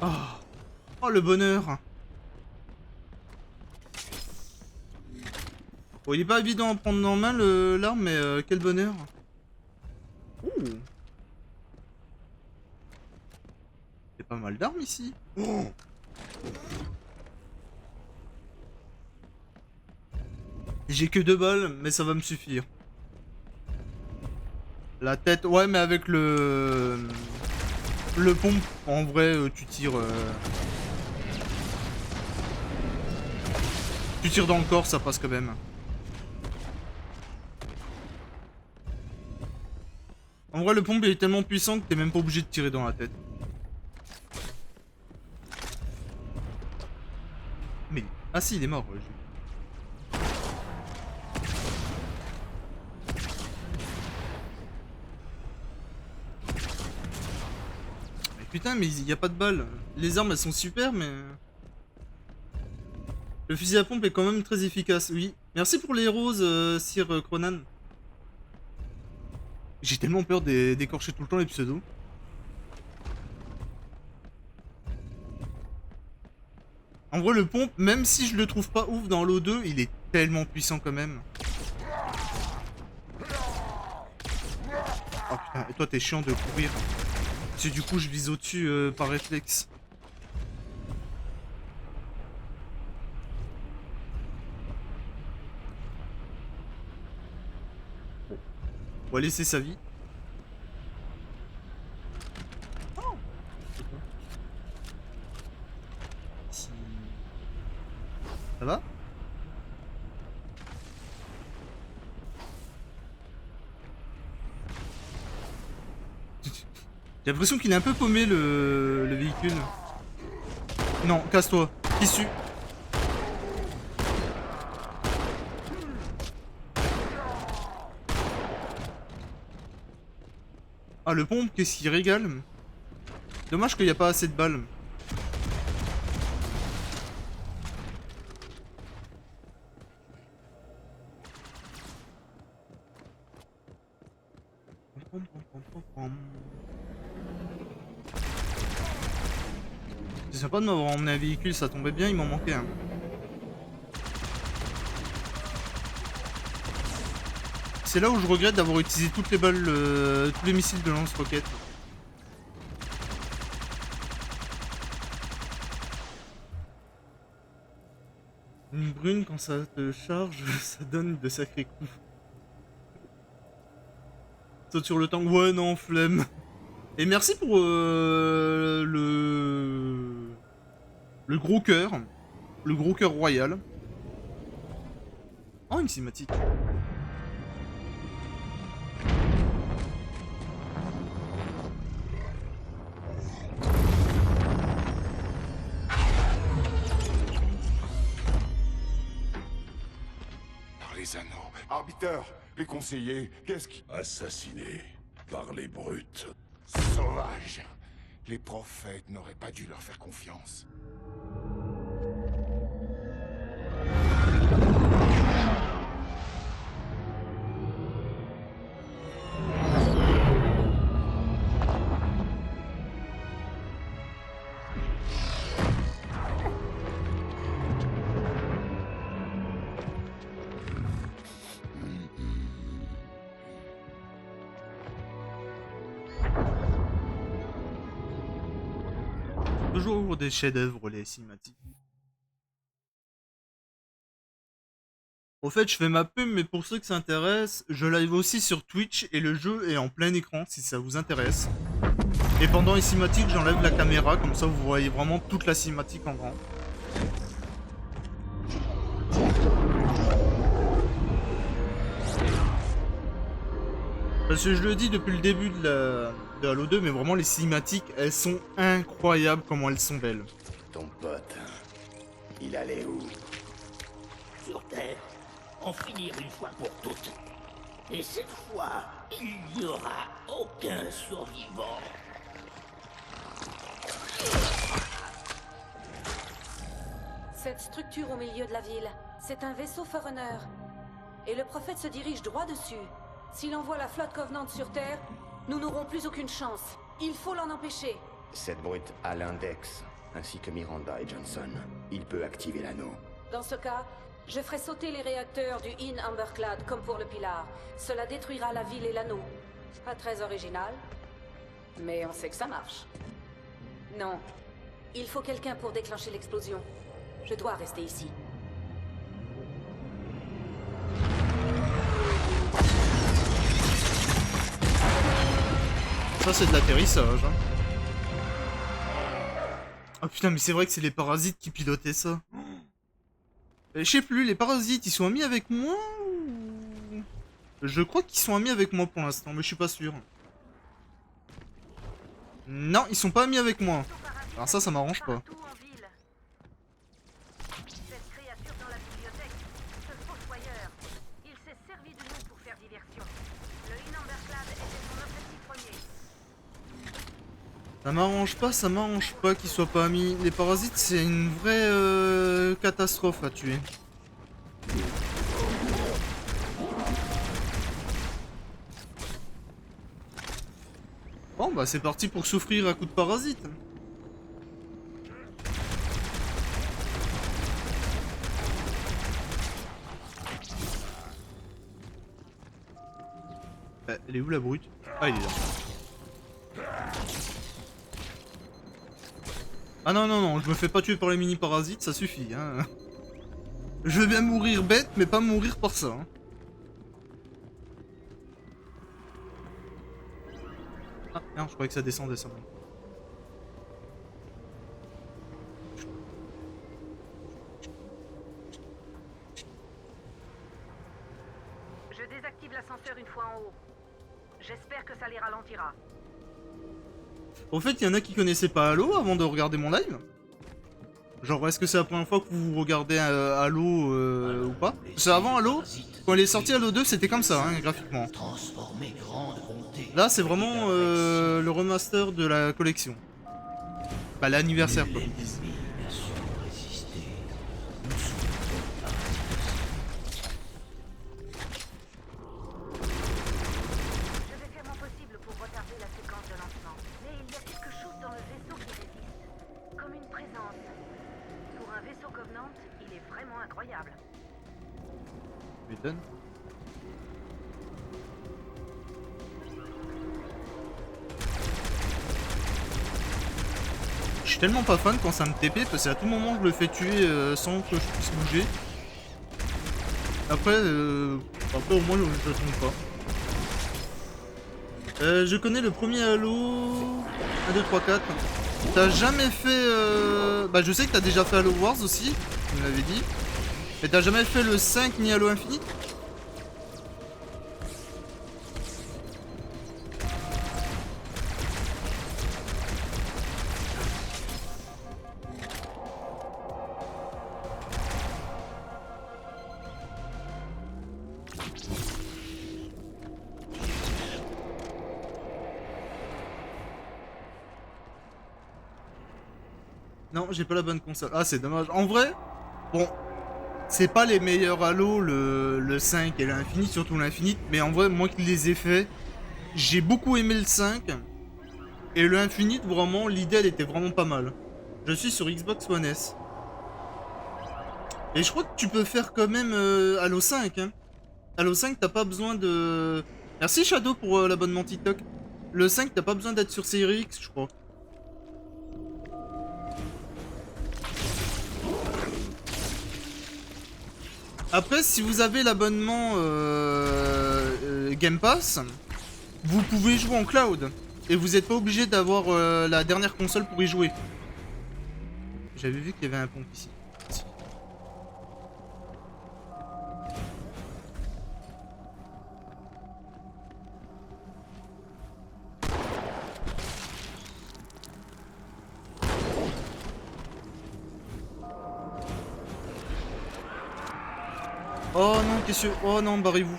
Speaker 1: Oh, oh le bonheur. Bon, il est pas évident à prendre en main l'arme, mais quel bonheur. Ouh. C'est pas mal d'armes ici. Oh. J'ai que 2 balles, mais ça va me suffire. La tête, ouais, mais avec le pompe, en vrai, tu tires... Tu tires dans le corps, ça passe quand même. En vrai, le pompe il est tellement puissant que t'es même pas obligé de tirer dans la tête. Mais... Ah si, il est mort. Ouais. Mais putain, mais il y a pas de balles. Les armes, elles sont super, mais... Le fusil à pompe est quand même très efficace, oui. Merci pour les roses, Sir Cronan. J'ai tellement peur d'écorcher tout le temps les pseudos. En vrai, le pompe, même si je le trouve pas ouf dans l'O2, il est tellement puissant quand même. Oh putain, et toi t'es chiant de courir. Parce que du coup, je vise au-dessus par réflexe. On va laisser sa vie. Oh. Ça va? J'ai l'impression qu'il est un peu paumé le véhicule. Non, casse-toi. Issu. Ah, le pompe, qu'est-ce qu'il régale. Dommage qu'il n'y a pas assez de balles. C'est sympa de m'avoir emmené un véhicule, ça tombait bien, il m'en manquait un. C'est là où je regrette d'avoir utilisé toutes les balles, tous les missiles de lance-roquettes. Une brune, quand ça te charge, ça donne de sacrés coups. Saute sur le tank, ouais non, flemme. Et merci pour le gros cœur. Le gros cœur royal. Oh, une cinématique.
Speaker 3: Par les anneaux. Arbiteur, les conseillers, qu'est-ce qui...
Speaker 6: Assassinés par les brutes.
Speaker 3: Sauvage. Les prophètes n'auraient pas dû leur faire confiance.
Speaker 1: toujours des chefs-d'œuvre, les cinématiques. Au fait, je fais ma pub, mais pour ceux que ça intéresse, je live aussi sur Twitch et le jeu est en plein écran si ça vous intéresse. Et pendant les cinématiques, j'enlève la caméra, comme ça vous voyez vraiment toute la cinématique en grand. Parce que je le dis depuis le début de Halo 2, mais vraiment les cinématiques, elles sont incroyables comment elles sont belles.
Speaker 6: Ton pote, il allait où?
Speaker 7: Sur Terre, en finir une fois pour toutes. Et cette fois, il n'y aura aucun survivant.
Speaker 2: Cette structure au milieu de la ville, c'est un vaisseau Forerunner. Et le prophète se dirige droit dessus. S'il envoie la flotte Covenant sur Terre, nous n'aurons plus aucune chance. Il faut l'en empêcher.
Speaker 8: Cette brute a l'index, ainsi que Miranda et Johnson. Il peut activer l'anneau.
Speaker 2: Dans ce cas, je ferai sauter les réacteurs du In Amberclad comme pour le Pilar. Cela détruira la ville et l'anneau. Pas très original, mais on sait que ça marche. Non, il faut quelqu'un pour déclencher l'explosion. Je dois rester ici.
Speaker 1: Ça c'est de l'atterrissage. Hein. Oh putain, mais c'est vrai que c'est les parasites qui pilotaient ça. Je sais plus, les parasites ils sont amis avec moi ou... Je crois qu'ils sont amis avec moi pour l'instant, mais je suis pas sûr. Non, ils sont pas amis avec moi. Alors ça m'arrange pas.
Speaker 2: Cette créature dans la bibliothèque, ce fossoyeur, il s'est servi de nous pour faire diversion. Le In Amberclad était son objectif premier.
Speaker 1: Ça m'arrange pas qu'ils soient pas amis. Les parasites c'est une vraie catastrophe à tuer. Bon bah c'est parti pour souffrir à coups de parasites. Elle est où la brute? Ah, il est là. Ah non, non, non, je me fais pas tuer par les mini-parasites, ça suffit, hein. Je veux bien mourir bête, mais pas mourir par ça, hein. Ah, merde, je croyais que ça descendait, ça.
Speaker 2: Je désactive l'ascenseur une fois en haut. J'espère que ça les ralentira.
Speaker 1: Au fait, il y en a qui connaissaient pas Halo avant de regarder mon live. Genre, est-ce que c'est la première fois que vous regardez Halo ou pas? C'est avant Halo. Quand il est sorti Halo 2, c'était comme ça, hein, graphiquement.
Speaker 6: Transformer grande bonté.
Speaker 1: Là, c'est vraiment le remaster de la collection. Bah, l'anniversaire, quoi.
Speaker 6: L'ennemi n'a su résister. Nous
Speaker 2: Je vais faire mon possible pour retarder la séquence de lancement. Mais il y a quelque chose dans le vaisseau qui résiste. Comme une présence. Pour un vaisseau Covenant, il est vraiment incroyable.
Speaker 1: M'étonne. Je suis tellement pas fan quand ça me TP parce qu'à tout moment je le fais tuer sans que je puisse bouger. Après au moins je le trompe pas. Je connais le premier Halo 1, 2, 3, 4. T'as jamais fait... Bah je sais que t'as déjà fait Halo Wars aussi, tu me l'avais dit. Mais t'as jamais fait le 5 ni Halo Infinite? Non, j'ai pas la bonne console. Ah, c'est dommage. En vrai, bon, c'est pas les meilleurs Halo, le 5 et l'Infinite, surtout l'Infinite. Mais en vrai, moi qui les ai faits, j'ai beaucoup aimé le 5. Et le Infinite, vraiment, l'idée, elle était vraiment pas mal. Je suis sur Xbox One S. Et je crois que tu peux faire quand même Halo 5. Hein. Halo 5, t'as pas besoin de... Merci Shadow pour l'abonnement TikTok. Le 5, t'as pas besoin d'être sur Series X, je crois. Après, si vous avez l'abonnement Game Pass, vous pouvez jouer en cloud. Et vous n'êtes pas obligé d'avoir la dernière console pour y jouer. J'avais vu qu'il y avait un pont ici. Oh non, qu'est-ce que... Oh non, barrez-vous.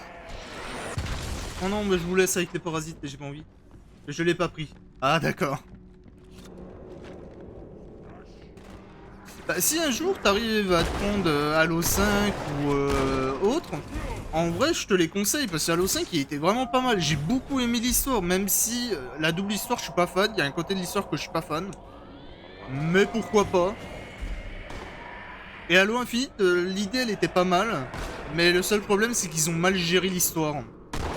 Speaker 1: Oh non, mais je vous laisse avec les parasites, j'ai pas envie. Je l'ai pas pris. Ah d'accord. Bah, si un jour t'arrives à te prendre Halo 5 ou autre, en vrai je te les conseille parce que Halo 5 il était vraiment pas mal. J'ai beaucoup aimé l'histoire, même si la double histoire je suis pas fan. Il y a un côté de l'histoire que je suis pas fan. Mais pourquoi pas. Et Halo Infinite, l'idée elle était pas mal. Mais le seul problème c'est qu'ils ont mal géré l'histoire.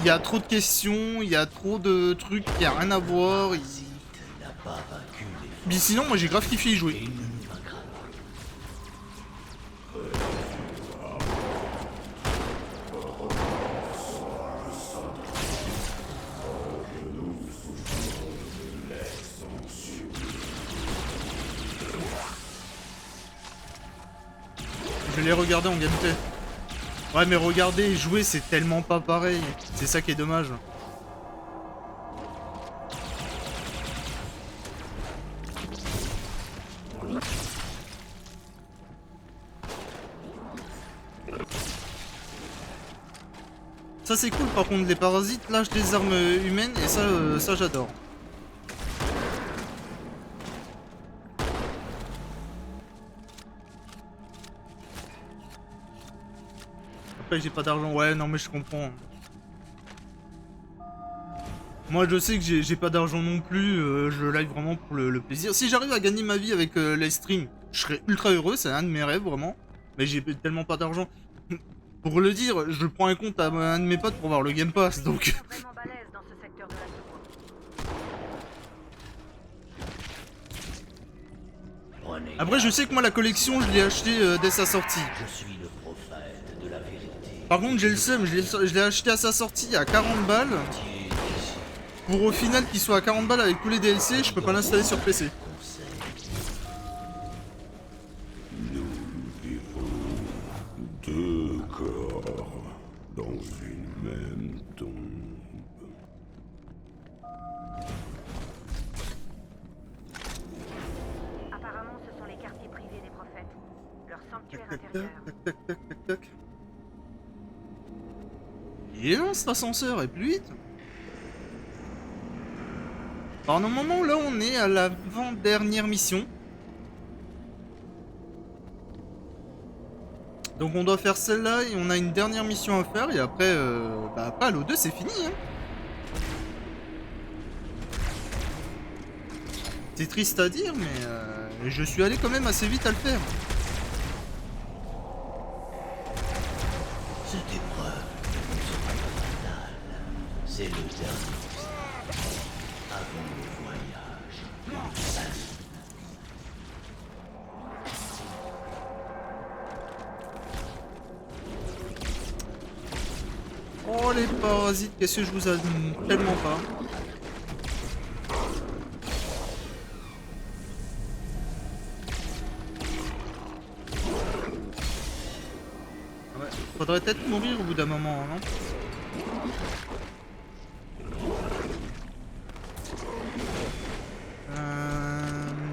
Speaker 1: Il y a trop de questions, il y a trop de trucs, il y a rien à voir. Mais sinon moi j'ai grave kiffé y jouer. Je l'ai regardé en gameplay. Ouais mais regarder et jouer c'est tellement pas pareil. C'est ça qui est dommage. Ça c'est cool par contre, les parasites lâchent des armes humaines et ça j'adore. Après j'ai pas d'argent, ouais non mais je comprends. Moi je sais que j'ai pas d'argent non plus, je live vraiment pour le plaisir. Si j'arrive à gagner ma vie avec les streams, je serais ultra heureux, c'est un de mes rêves vraiment. Mais j'ai tellement pas d'argent. Pour le dire, je prends un compte à un de mes potes pour voir le Game Pass, donc... Après je sais que moi la collection je l'ai acheté dès sa sortie. Par contre j'ai le seum, je l'ai acheté à sa sortie à 40 balles. Pour au final qu'il soit à 40 balles avec tous les DLC, je peux pas l'installer sur PC.
Speaker 3: Deux corps dans une même tombe.
Speaker 9: Apparemment, ce sont les quartiers privés des prophètes. Leur sanctuaire intérieur.
Speaker 1: Tac, tac, tac, tac. Il est lent cet ascenseur, et plus vite. Alors normalement là on est à l'avant-dernière mission. Donc on doit faire celle-là et on a une dernière mission à faire et après, bah après Halo 2 c'est fini hein. C'est triste à dire mais je suis allé quand même assez vite à le faire.
Speaker 6: Cette épreuve ne sera pas fatale. C'est le dernier avant le voyage.
Speaker 1: Oh les parasites, qu'est-ce que je vous aime tellement pas. Ouais, faudrait peut-être mourir au bout d'un moment, non?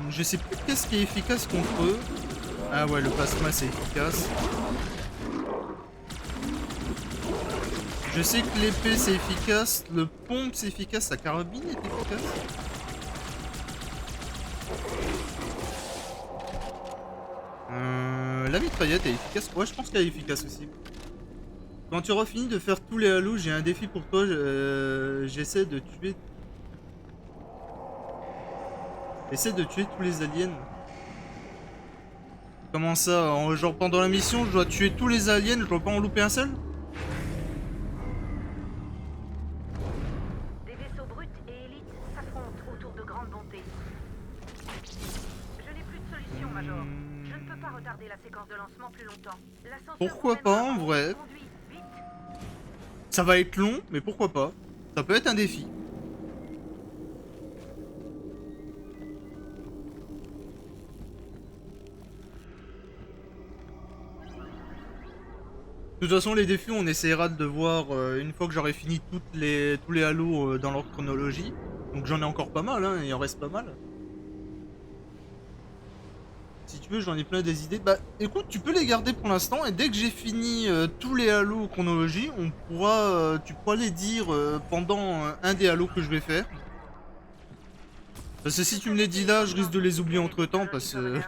Speaker 1: Je sais plus qu'est-ce qui est efficace contre eux. Ah ouais, le plasma c'est efficace. Je sais que l'épée c'est efficace, le pompe c'est efficace, la carabine est efficace. La mitraillette est efficace. Ouais, je pense qu'elle est efficace aussi. Quand tu auras fini de faire tous les halos, j'ai un défi pour toi. J'essaie de tuer... Essaie de tuer tous les aliens. Comment ça? Genre pendant la mission, je dois tuer tous les aliens, je dois pas en louper un seul?
Speaker 9: Des vaisseaux bruts et élites s'affrontent autour de grandes bontés. Je n'ai plus de solution, Major. Je ne peux pas retarder la séquence de lancement plus longtemps. L'ascenseur
Speaker 1: Pourquoi
Speaker 9: emmènera
Speaker 1: pas, en vrai.
Speaker 9: conduit, vite.
Speaker 1: Ça va être long, mais pourquoi pas. Ça peut être un défi. De toute façon, les défis, on essaiera de voir une fois que j'aurai fini tous les halos dans leur chronologie. Donc j'en ai encore pas mal, hein, il en reste pas mal. Si tu veux, j'en ai plein des idées. Bah écoute, tu peux les garder pour l'instant, et dès que j'ai fini tous les halos chronologie, on pourra, tu pourras les dire pendant un des halos que je vais faire. Parce que si tu me les dis là, je risque de les oublier entre temps, parce que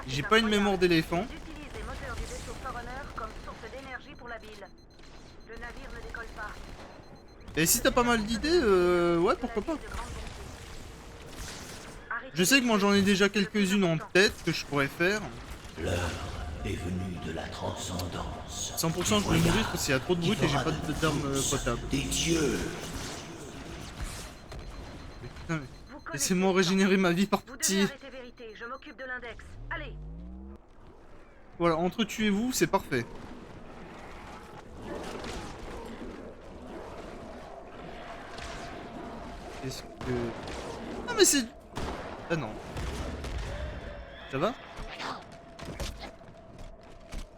Speaker 1: j'ai pas une mémoire d'éléphant.
Speaker 9: J'utilise les moteurs du vaisseau Forerunner comme source d'énergie pour la ville. Le navire ne décolle pas.
Speaker 1: Et si t'as pas mal d'idées, ouais, pourquoi pas. Je sais que moi j'en ai déjà quelques-unes en tête que je pourrais faire.
Speaker 6: L'heure est venue de la transcendance.
Speaker 1: 100% je vais mourir parce qu'il y a trop de brut et j'ai pas d'armes potables.
Speaker 6: Des dieux.
Speaker 1: Mais putain, laissez-moi régénérer ma vie par
Speaker 9: Vous devez
Speaker 1: pitié.
Speaker 9: arrêter vérité, je m'occupe de l'index. Allez.
Speaker 1: Voilà, entretuez-vous, c'est parfait. Qu'est-ce que... Ah mais c'est... Ah non. Ça va? Je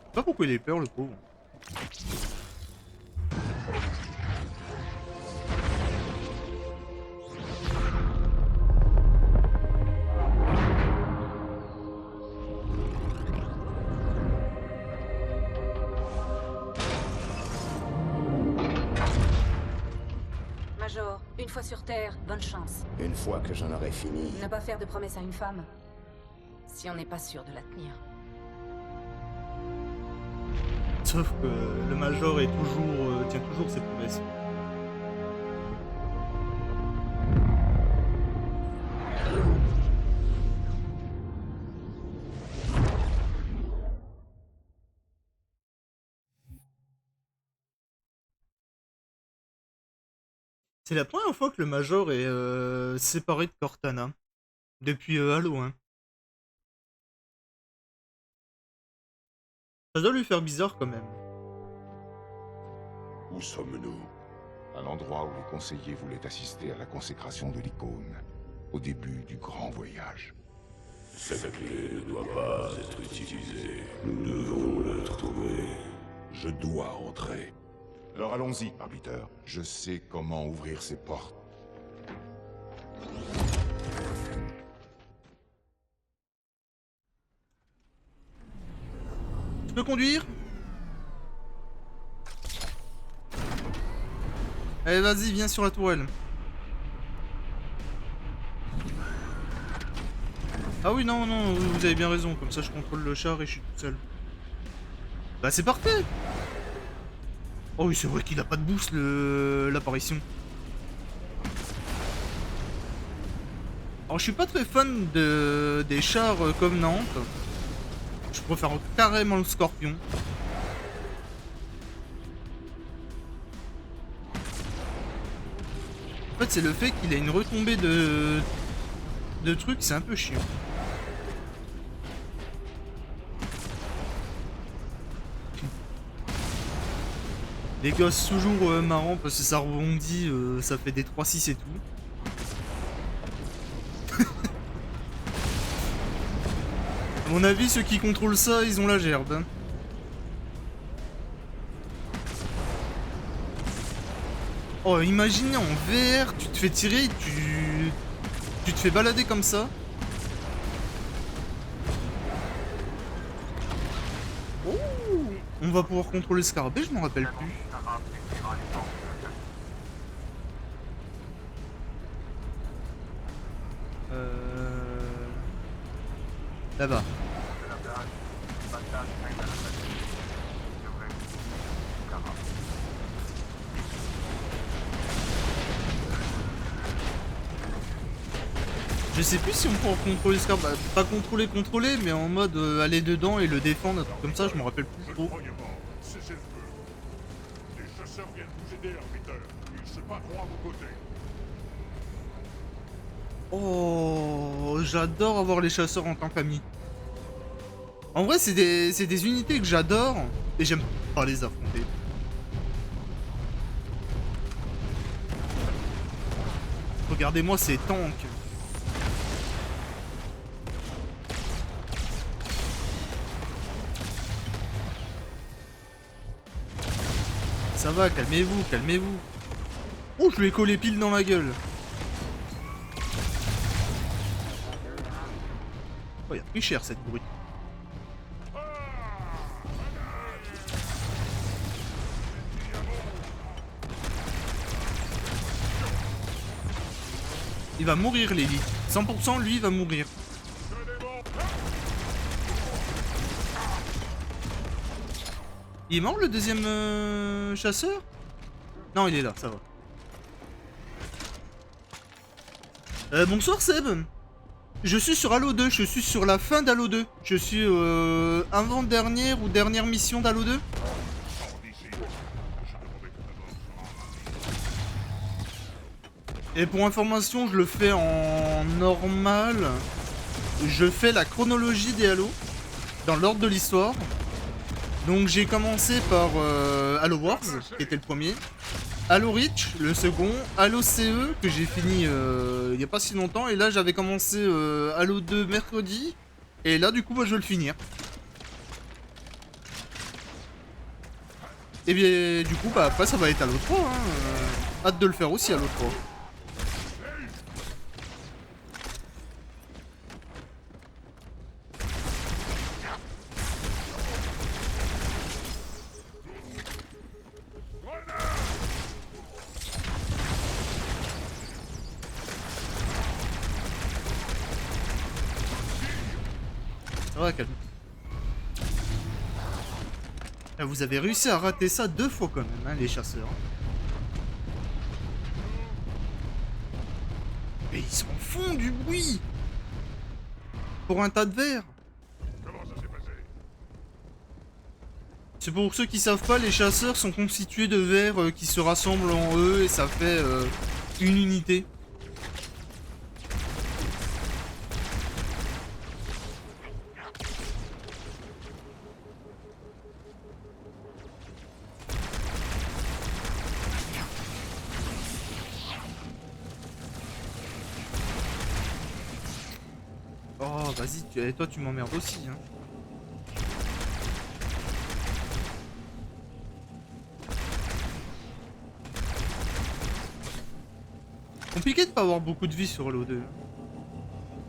Speaker 1: sais pas pourquoi il a peur, le pauvre.
Speaker 2: Major, une fois sur Terre, bonne chance.
Speaker 8: Une fois que j'en aurai fini...
Speaker 2: Ne pas faire de promesses à une femme, si on n'est pas sûr de la tenir.
Speaker 1: Sauf que le Major est toujours, tient toujours ses promesses. C'est la première fois que le Major est séparé de Cortana. Depuis Halo 1. Ça doit lui faire bizarre quand même.
Speaker 3: Où sommes-nous?
Speaker 10: À l'endroit où les conseillers voulaient assister à la consécration de l'icône, au début du grand voyage.
Speaker 3: Cette clé ne doit pas être utilisée. Nous devons la trouver. Je dois entrer.
Speaker 10: Alors allons-y, arbitre. Je sais comment ouvrir ces portes.
Speaker 1: Tu peux conduire? Allez, vas-y, viens sur la tourelle. Ah oui, non, non, vous avez bien raison. Comme ça, je contrôle le char et je suis tout seul. Bah, c'est parfait! Oh oui, c'est vrai qu'il a pas de boost, l'apparition. Alors, je suis pas très fan des chars comme Nantes. Je préfère carrément le Scorpion. En fait, c'est le fait qu'il ait une retombée de trucs, c'est un peu chiant. Les gosses toujours marrants parce que ça rebondit, ça fait des 3-6 et tout. À mon avis, ceux qui contrôlent ça, ils ont la gerbe. Hein. Oh, imaginez en VR, tu te fais tirer, tu te fais balader comme ça. Oh, on va pouvoir contrôler le scarabée, je m'en rappelle plus. Là-bas. Je sais plus si on peut contrôler ce bah, pas contrôler, mais en mode aller dedans et le défendre, un truc comme ça, je me rappelle plus trop.
Speaker 3: Premièrement, cessez le feu. Les chasseurs viennent vous aider, arbitre. Ils se battront à vos côtés.
Speaker 1: Oh, j'adore avoir les chasseurs en tant qu'amis. En vrai, c'est des unités que j'adore et j'aime pas les affronter. Regardez-moi ces tanks. Ça va, calmez-vous, calmez-vous. Oh, je lui ai collé pile dans la gueule. Oh, il a pris cher cette brute. Il va mourir, l'élite. 100% lui, il va mourir. Il est mort le deuxième chasseur? Non, il est là, ça va. Bonsoir Seb. Je suis sur Halo 2, je suis sur la fin d'Halo 2. Je suis avant-dernière ou dernière mission d'Halo 2. Et pour information, je le fais en normal. Je fais la chronologie des Halo, dans l'ordre de l'histoire. Donc j'ai commencé par Halo Wars, qui était le premier. Halo Reach, le second. Halo CE, que j'ai fini il n'y a pas si longtemps. Et là j'avais commencé Halo 2 mercredi. Et là du coup moi je vais le finir. Et bien du coup bah après ça va être Halo 3. Hein. Hâte de le faire aussi Halo 3. Ça va, calme. Ah, vous avez réussi à rater ça 2 fois quand même, hein, les chasseurs. Mais ils s'en font du bruit. Pour un tas de verre. C'est pour ceux qui savent pas, les chasseurs sont constitués de verres qui se rassemblent en eux et ça fait une unité. Oh, vas-y, toi tu m'emmerdes aussi, hein. Compliqué de pas avoir beaucoup de vie sur Halo 2.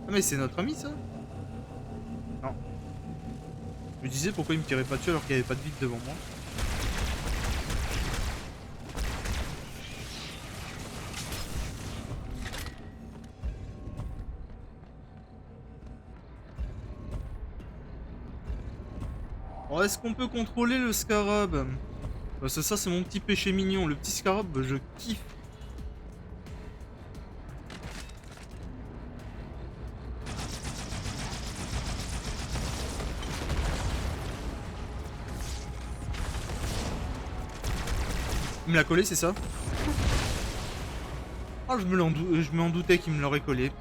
Speaker 1: Ah mais c'est notre ami ça? Non. Je me disais pourquoi il me tirait pas dessus alors qu'il n'y avait pas de vie devant moi. Oh, est-ce qu'on peut contrôler le scarab? Parce que ça c'est mon petit péché mignon. Le petit scarab, je kiffe. Il me l'a collé, c'est ça? Ah, je m'en doutais qu'il me l'aurait collé.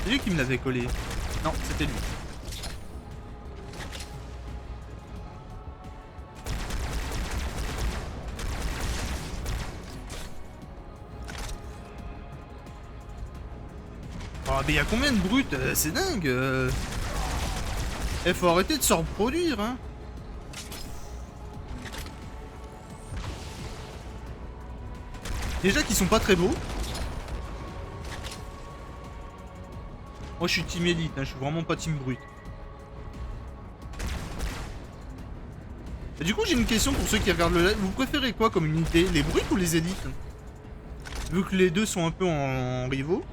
Speaker 1: C'est lui qui me l'avait collé. Non, c'était lui. Oh, mais y'a combien de brutes? C'est dingue. Faut arrêter de se reproduire, hein. Déjà qu'ils sont pas très beaux. Moi je suis team élite, hein, je suis vraiment pas team brut. Et du coup j'ai une question pour ceux qui regardent le live. Vous préférez quoi comme unité? Les brutes ou les élites? Vu que les deux sont un peu en rivaux.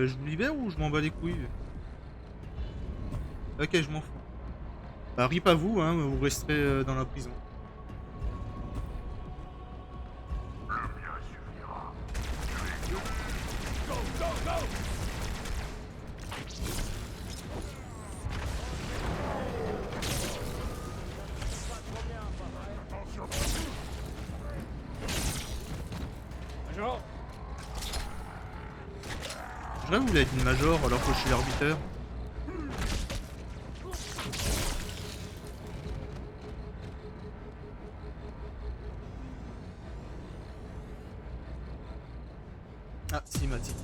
Speaker 1: Je vous libère ou je m'en bats les couilles? Ok, je m'en fous. Bah, rip à vous, hein, vous resterez dans la prison.
Speaker 4: Major,
Speaker 1: Je rêve, vous l'avez dit Major alors que je suis l'arbitre. Ah, cinématique.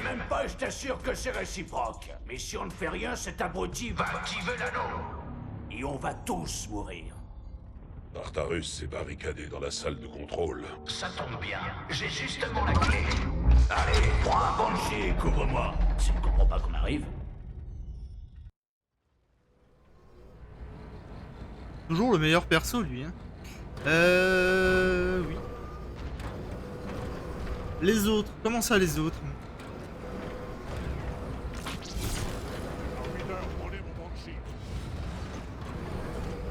Speaker 7: Même pas, je t'assure que c'est réciproque. Mais si on ne fait rien, cet abruti va activer l'anneau. Et on va tous mourir.
Speaker 3: Artarus s'est barricadé dans la salle de contrôle.
Speaker 7: Ça tombe bien, j'ai justement la clé. Allez, prends un banshee et couvre-moi. Tu ne comprends pas qu'on arrive?
Speaker 1: Toujours le meilleur perso, lui. Hein. Oui. Les autres. Comment ça, les autres?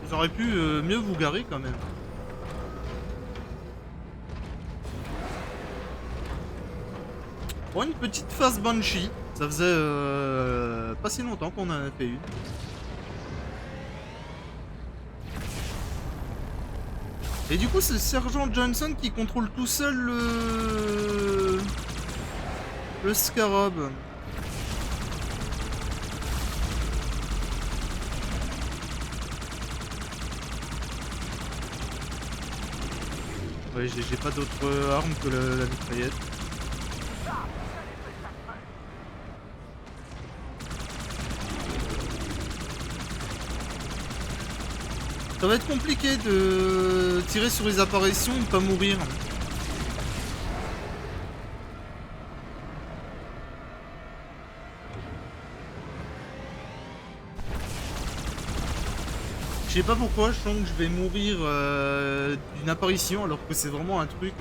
Speaker 1: Vous auriez pu mieux vous garer quand même. Bon, une petite phase Banshee. Ça faisait pas si longtemps qu'on en a fait une. Et du coup, c'est le sergent Johnson qui contrôle tout seul le Scarab. Ouais, j'ai pas d'autre arme que la mitraillette. Ça va être compliqué de tirer sur les apparitions et de pas mourir. Je sais pas pourquoi, je sens que je vais mourir d'une apparition alors que c'est vraiment un truc...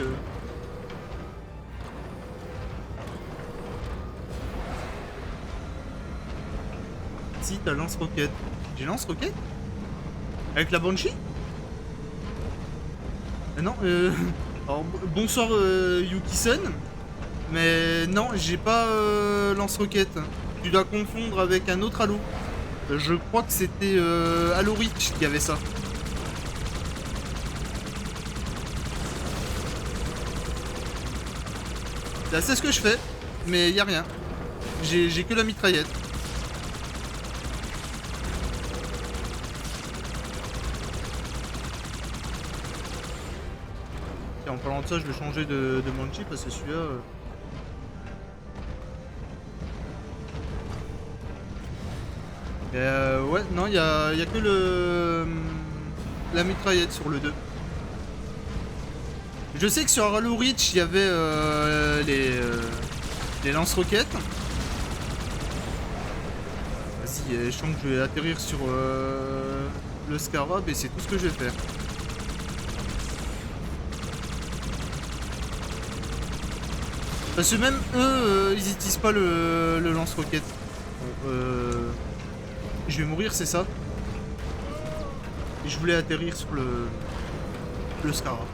Speaker 1: Si, t'as lance-roquette. J'ai lance-roquette? Avec la Banshee? Non, alors, bonsoir Yuki-san. Mais non, j'ai pas lance-roquette. Tu dois confondre avec un autre Halo. Je crois que c'était Halo Reach qui avait ça. C'est ce que je fais, mais y a rien. J'ai que la mitraillette. Tiens, en parlant de ça, je vais changer de Banshee parce que celui-là... ouais, non, y a que la mitraillette sur le 2. Je sais que sur Halo Reach, il y avait les lance-roquettes. Vas-y, je sens que je vais atterrir sur le Scarab et c'est tout ce que je vais faire. Parce que même eux, ils n'utilisent pas le lance-roquette. Bon, je vais mourir, c'est ça. Et je voulais atterrir sur le Scarab.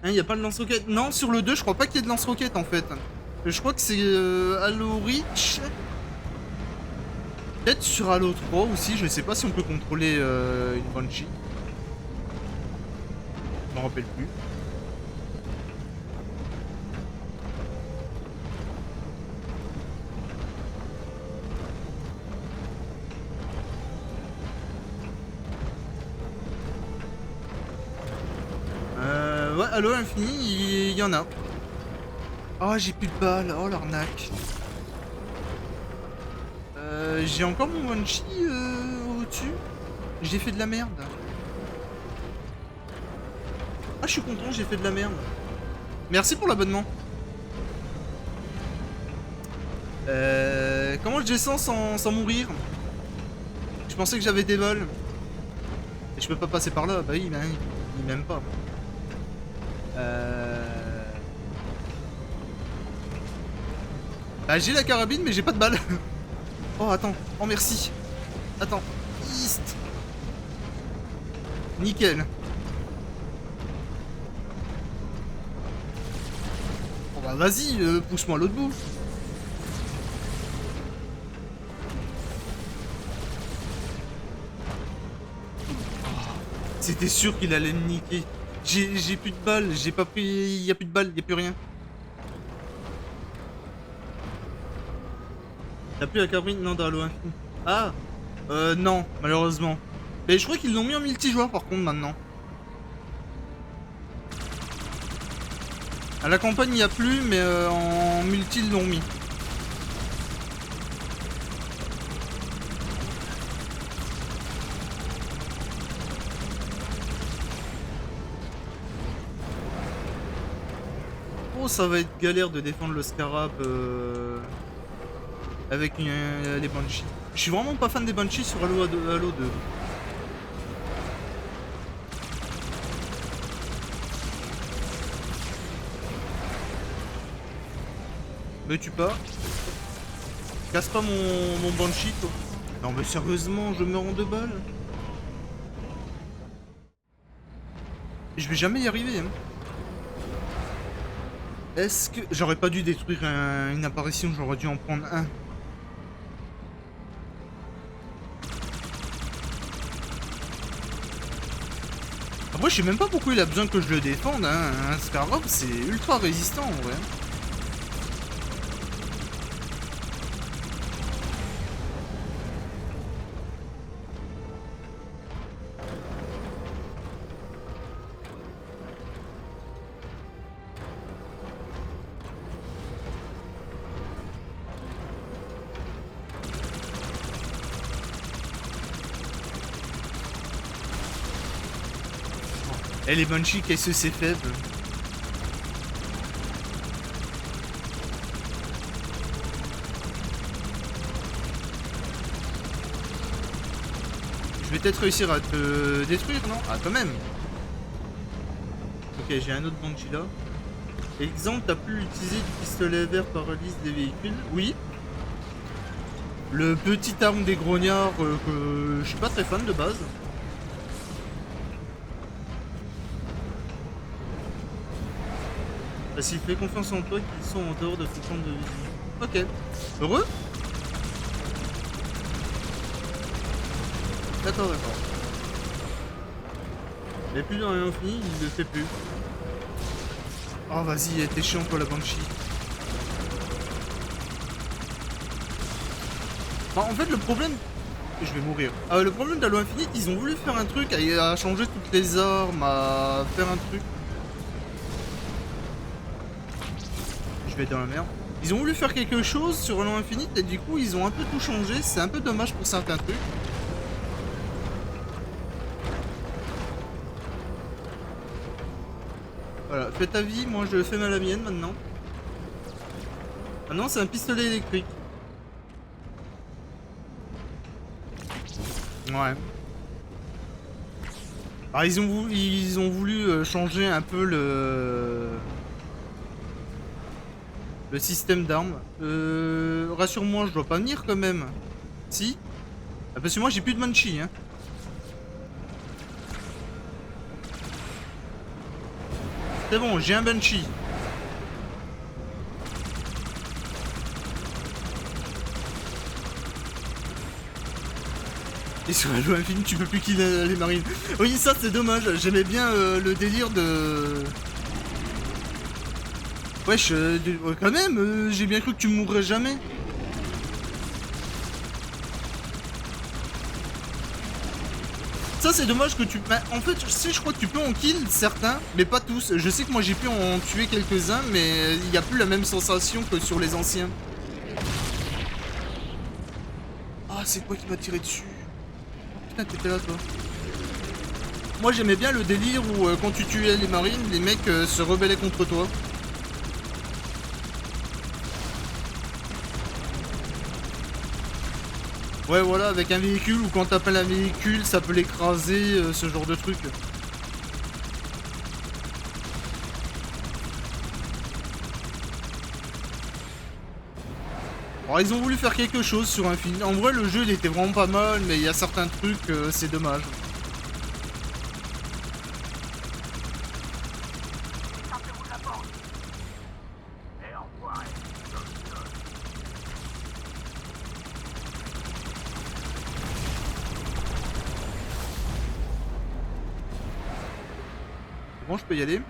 Speaker 1: Hein, y a pas de lance-roquette? Non, sur le 2, je crois pas qu'il y ait de lance-roquette en fait. Je crois que c'est Halo Reach. Peut-être sur Halo 3 aussi, je sais pas si on peut contrôler une Banshee. Je m'en rappelle plus. Ouais, Halo Infini, il y en a. Oh, j'ai plus de balles. Oh, l'arnaque. J'ai encore mon Banshee au-dessus. J'ai fait de la merde. Ah, je suis content, j'ai fait de la merde. Merci pour l'abonnement. Comment je descends sans mourir? Je pensais que j'avais des vols. Et je peux pas passer par là. Bah oui, il m'aime pas. Bah j'ai la carabine mais j'ai pas de balles. Oh attends, oh merci. Attends, East. Nickel. Oh bah vas-y, pousse-moi à l'autre bout. C'était sûr qu'il allait me niquer. J'ai plus de balles, j'ai pas pris... Y a plus de balles, y a plus rien. T'as plus la carabine? Non, dans Halo Infinite. Ah non, malheureusement. Mais je crois qu'ils l'ont mis en multijoueur par contre maintenant. À la campagne il n'y a plus, mais en multi ils l'ont mis. Oh, ça va être galère de défendre le Scarab avec les Banshees. Je suis vraiment pas fan des Banshees sur Halo 2. Mais tu pars. Casse pas mon Banshee, toi. Non mais sérieusement, je meurs en 2 balles. Je vais jamais y arriver, hein. Est-ce que... J'aurais pas dû détruire une apparition, j'aurais dû en prendre un. Après, je sais même pas pourquoi il a besoin que je le défende, hein. Un Scarab, c'est ultra résistant, en vrai. Et les Banshees, qu'est-ce que c'est faible? Je vais peut-être réussir à te détruire, non? Ah, quand même. Ok, j'ai un autre Banshee là. Exemple, t'as pu utiliser du pistolet vert paralyse des véhicules? Oui. Le petit arme des grognards que je suis pas très fan de base. Parce qu'il fait confiance en toi qu'ils sont en dehors de ton champ de vision. Ok. Heureux? D'accord, d'accord. Mais plus dans l'infini, il le fait plus. Oh vas-y, t'es chiant toi la Banshee. Bah, en fait le problème... Je vais mourir. Le problème d'Halo Infinite, ils ont voulu faire un truc à changer toutes les armes, à faire un truc. Je vais être dans la merde. Ils ont voulu faire quelque chose sur Halo Infinite et du coup ils ont un peu tout changé. C'est un peu dommage pour certains trucs. Voilà, fais ta vie, moi je fais mal à la mienne maintenant. Ah non, c'est un pistolet électrique. Ouais. Alors ils ont voulu changer un peu le système d'armes. Rassure-moi, je dois pas venir quand même. Si? Ah, parce que moi j'ai plus de Banshee, hein. C'est bon, j'ai un Banshee. Et sur Halo Infinite, tu peux plus killer les marines. Oui, ça c'est dommage. J'aimais bien le délire de... Wesh, quand même, j'ai bien cru que tu mourrais jamais. Ça c'est dommage que tu... Bah, en fait, tu sais, je crois que tu peux en kill certains, mais pas tous. Je sais que moi j'ai pu en tuer quelques-uns, mais il n'y a plus la même sensation que sur les anciens. Ah, c'est quoi qui m'a tiré dessus? Putain, t'étais là, toi. Moi, j'aimais bien le délire où, quand tu tuais les marines, les mecs se rebellaient contre toi. Ouais, voilà, avec un véhicule, ou quand t'appelles un véhicule, ça peut l'écraser, ce genre de truc. Alors ils ont voulu faire quelque chose sur Infinite. En vrai le jeu il était vraiment pas mal, mais il y a certains trucs, c'est dommage. Bon, je peux y aller.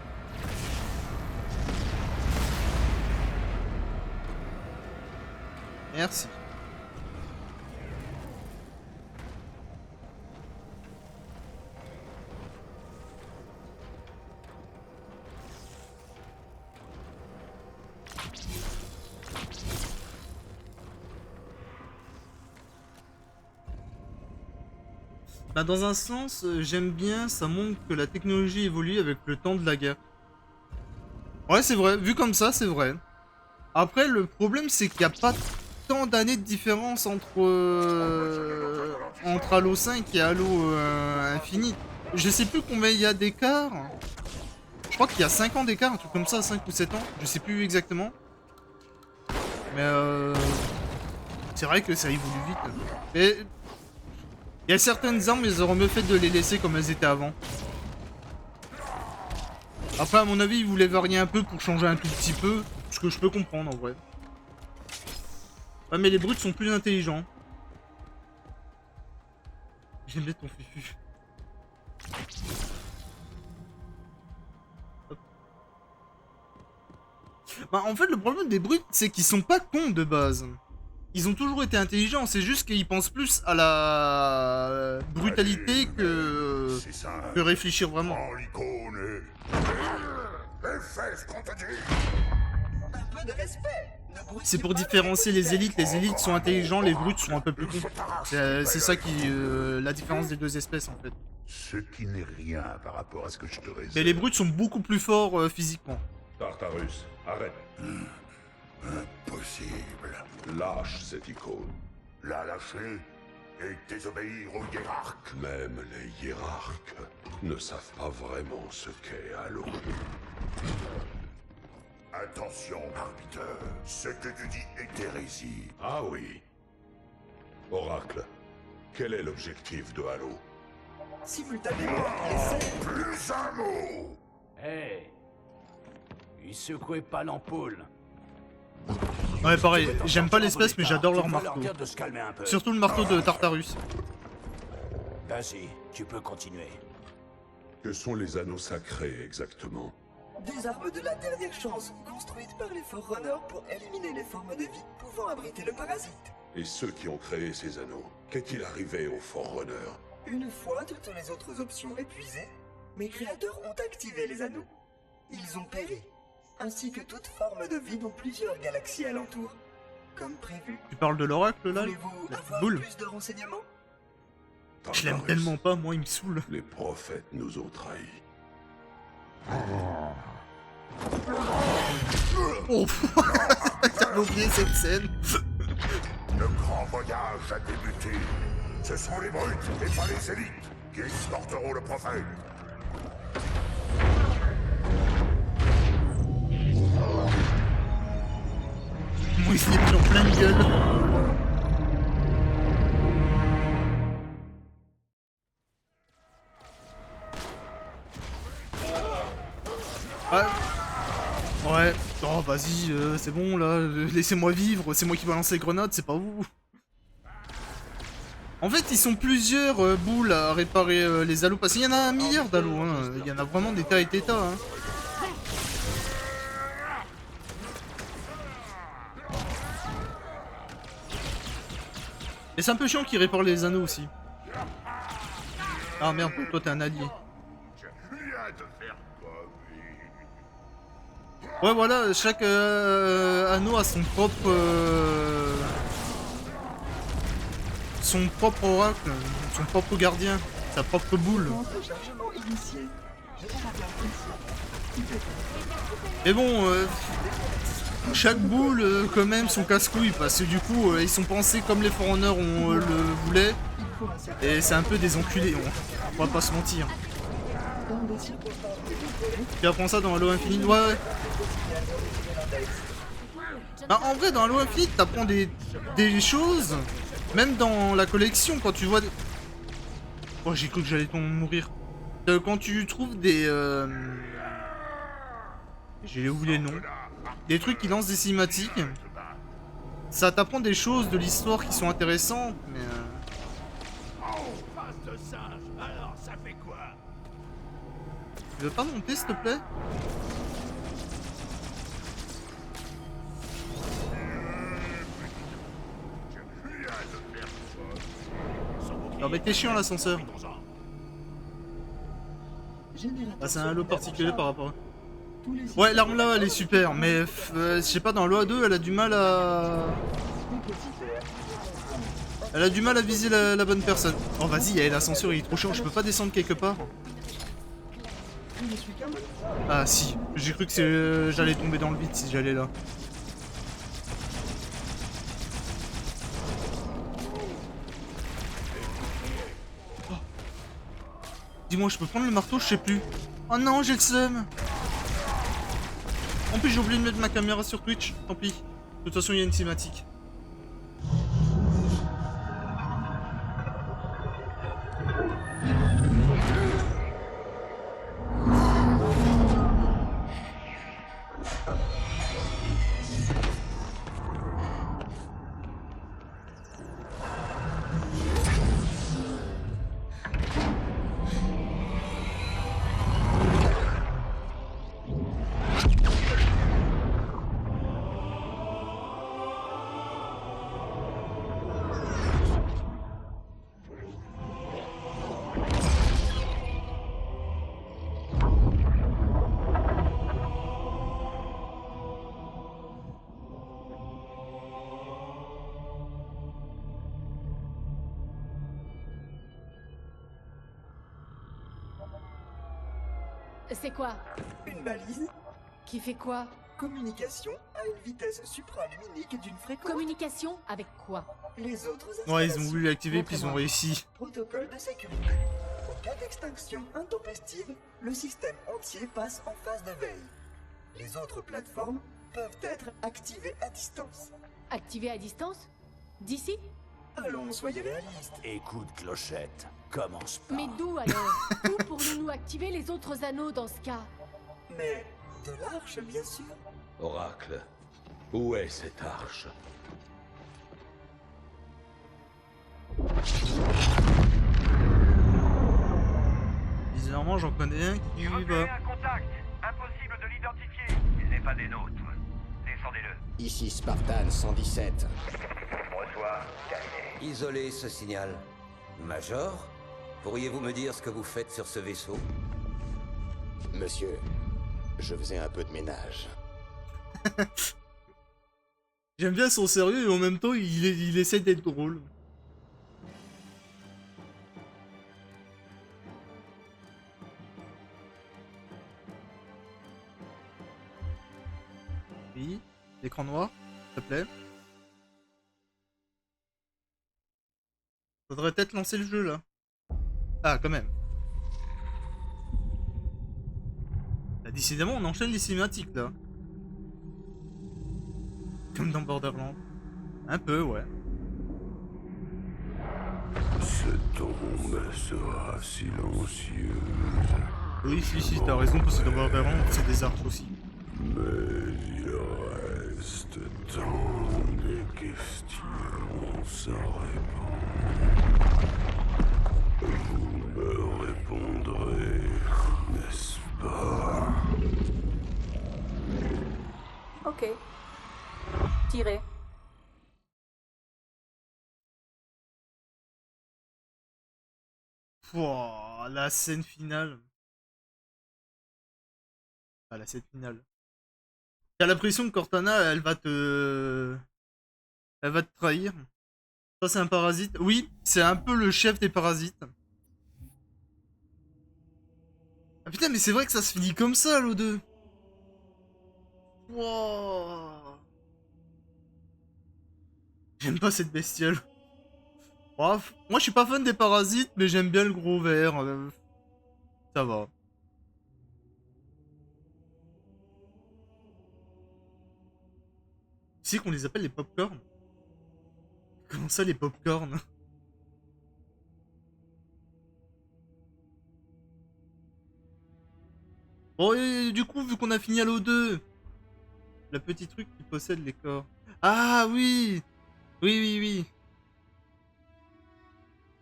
Speaker 1: Merci. Bah dans un sens, j'aime bien, ça montre que la technologie évolue avec le temps de la guerre. Ouais, c'est vrai, vu comme ça, c'est vrai. Après, le problème, c'est qu'il n'y a pas tant d'années de différence entre Halo 5 et Halo Infinite. Je sais plus combien il y a d'écart. Je crois qu'il y a 5 ans d'écart, un truc comme ça, 5 ou 7 ans. Je sais plus exactement. Mais c'est vrai que ça évolue vite. Et il y a certaines armes, ils auraient mieux fait de les laisser comme elles étaient avant. Après, à mon avis, ils voulaient varier un peu pour changer un tout petit peu. Ce que je peux comprendre en vrai. Ouais, mais les brutes sont plus intelligents. J'aime bien ton fufu. Hop. Bah, en fait, le problème des brutes, c'est qu'ils sont pas cons de base. Ils ont toujours été intelligents, c'est juste qu'ils pensent plus à la brutalité que réfléchir vraiment. C'est pour différencier les élites sont intelligents, les brutes sont un peu plus cons. C'est ça qui la différence des deux espèces en fait.
Speaker 3: Ce qui n'est rien par rapport à ce que je te réserve.
Speaker 1: Mais les brutes sont beaucoup plus forts physiquement.
Speaker 3: Tartarus, arrête. Impossible. Lâche cette icône. La lâcher et désobéir aux hiérarques. Même les hiérarques ne savent pas vraiment ce qu'est Halo. Attention, arbiteur. Ce que tu dis est hérésie. Ah oui. Oracle, quel est l'objectif de Halo?
Speaker 6: Simultanément,
Speaker 3: Plus un mot.
Speaker 6: Hey, il secouait pas l'ampoule.
Speaker 1: Ouais, pareil, j'aime pas l'espèce, mais j'adore leur marteau. Surtout le marteau de Tartarus.
Speaker 6: Vas-y, tu peux continuer.
Speaker 3: Que sont les anneaux sacrés exactement?
Speaker 11: Des armes de la dernière chance, construites par les Forerunners pour éliminer les formes de vie pouvant abriter le parasite.
Speaker 3: Et ceux qui ont créé ces anneaux, qu'est-il arrivé aux Forerunners?
Speaker 11: Une fois toutes les autres options épuisées, mes créateurs ont activé les anneaux. Ils ont péri, ainsi que toute forme de vie dans plusieurs galaxies alentour, comme prévu.
Speaker 1: Tu parles de l'oracle là?
Speaker 11: Voulez-vous
Speaker 1: La
Speaker 11: avoir
Speaker 1: boule.
Speaker 11: plus de renseignements?
Speaker 1: Je l'aime tellement pas, moi il me saoule.
Speaker 3: Les prophètes nous ont trahis.
Speaker 1: Oh, j'avais oublié cette scène.
Speaker 3: Le grand voyage a débuté. Ce sont les brutes et pas les élites qui escorteront le prophète.
Speaker 1: Moi il se l'est pris en pleine gueule. Ouais. Oh vas-y, c'est bon là, laissez-moi vivre, c'est moi qui balance les grenades, c'est pas vous. En fait, ils sont plusieurs boules à réparer les halos, parce qu'il y en a 1 milliard d'halos, hein. Il y en a vraiment des tas et des tas. Hein. Et c'est un peu chiant qu'ils réparent les anneaux aussi. Ah merde, toi t'es un allié. Ouais voilà, chaque anneau a son propre oracle, son propre gardien, sa propre boule. Mais bon, chaque boule quand même son casse-couille parce que du coup ils sont pensés comme les Forerunners on le voulait et c'est un peu des enculés, on va pas se mentir. Tu apprends ça dans Halo Infinite? Ouais. Bah en vrai dans Halo Infinite t'apprends des choses, même dans la collection quand tu vois des... Oh j'ai cru que j'allais mourir. Quand tu trouves des... J'ai oublié le nom. Des trucs qui lancent des cinématiques. Ça t'apprend des choses de l'histoire qui sont intéressantes, mais...
Speaker 7: Face de singe, alors ça fait quoi?
Speaker 1: Tu veux pas monter s'il te plaît? Non mais t'es chiant l'ascenseur. Ah c'est un Halo particulier par rapport à... Ouais l'arme là elle est super mais je sais pas dans Halo 2 elle a du mal à... Elle a du mal à viser la bonne personne. Oh vas-y l'ascenseur il est trop chiant, je peux pas descendre quelque part. Ah si, j'ai cru que j'allais tomber dans le vide si j'allais là. Dis-moi, je peux prendre le marteau, je sais plus. Oh non, j'ai le seum. En plus, j'ai oublié de mettre ma caméra sur Twitch. Tant pis. De toute façon, il y a une cinématique.
Speaker 12: C'est quoi?
Speaker 11: Une balise.
Speaker 12: Qui fait quoi?
Speaker 11: Communication à une vitesse supraluminique d'une fréquence.
Speaker 12: Communication avec quoi?
Speaker 11: Les autres
Speaker 1: Ouais, ils ont voulu l'activer puis ils ont réussi.
Speaker 11: Protocole de sécurité. En cas d'extinction intempestive, le système entier passe en phase de veille. Les autres plateformes peuvent être activées à distance.
Speaker 12: Activé à distance? D'ici?
Speaker 11: Allons, soyez réalistes.
Speaker 6: Écoute, Clochette, commence pas.
Speaker 12: Mais d'où alors? D'où pourrions-nous activer les autres anneaux dans ce cas?
Speaker 11: Mais de l'arche, bien sûr.
Speaker 3: Oracle, où est cette arche?
Speaker 1: Bizarrement, j'en connais un qui y va.
Speaker 13: Un contact. Impossible de l'identifier. Il n'est pas des nôtres. Descendez-le.
Speaker 8: Ici Spartan 117.
Speaker 13: Reçois. Terminé.
Speaker 14: Isolez ce signal. Major, pourriez-vous me dire ce que vous faites sur ce vaisseau?
Speaker 8: Monsieur, je faisais un peu de ménage.
Speaker 1: J'aime bien son sérieux et en même temps il essaie d'être drôle. Oui, l'écran noir, s'il te plaît. Faudrait peut-être lancer le jeu là. Ah, quand même. Là, décidément, on enchaîne les cinématiques là. Comme dans Borderlands. Un peu, ouais.
Speaker 3: Cette tombe sera silencieuse.
Speaker 1: Oui, si, t'as raison, parce que dans Borderlands, c'est des arcs aussi.
Speaker 3: Mais il reste tant de questions sans réponse. Vous me répondrez, n'est-ce pas?
Speaker 2: Ok. Tirez.
Speaker 1: Pouah, la scène finale. Ah, la scène finale. T'as l'impression que Cortana, elle va te trahir. Ça, c'est un parasite. Oui, c'est un peu le chef des parasites. Ah putain, mais c'est vrai que ça se finit comme ça, l'O2. Wow. J'aime pas cette bestiole. Bref, moi je suis pas fan des parasites, mais j'aime bien le gros vert. Ça va. Tu sais qu'on les appelle les popcorn? Comment ça, les popcorn? Bon, et du coup, vu qu'on a fini Halo 2, le petit truc qui possède les corps. Ah oui! Oui, oui, oui.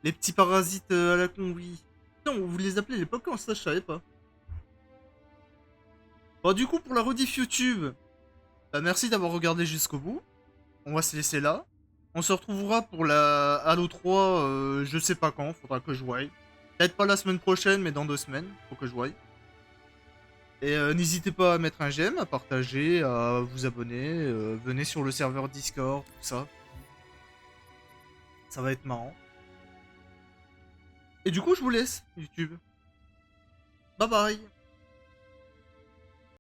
Speaker 1: Les petits parasites à la con, oui. Putain, vous les appelez les popcorn, ça je savais pas. Bon, du coup, pour la rediff YouTube, merci d'avoir regardé jusqu'au bout. On va se laisser là. On se retrouvera pour la Halo 3, je sais pas quand, faudra que je voie. Peut-être pas la semaine prochaine, mais dans 2 semaines, faut que je voie. Et n'hésitez pas à mettre un j'aime, à partager, à vous abonner, venez sur le serveur Discord, tout ça. Ça va être marrant. Et du coup, je vous laisse, YouTube. Bye bye.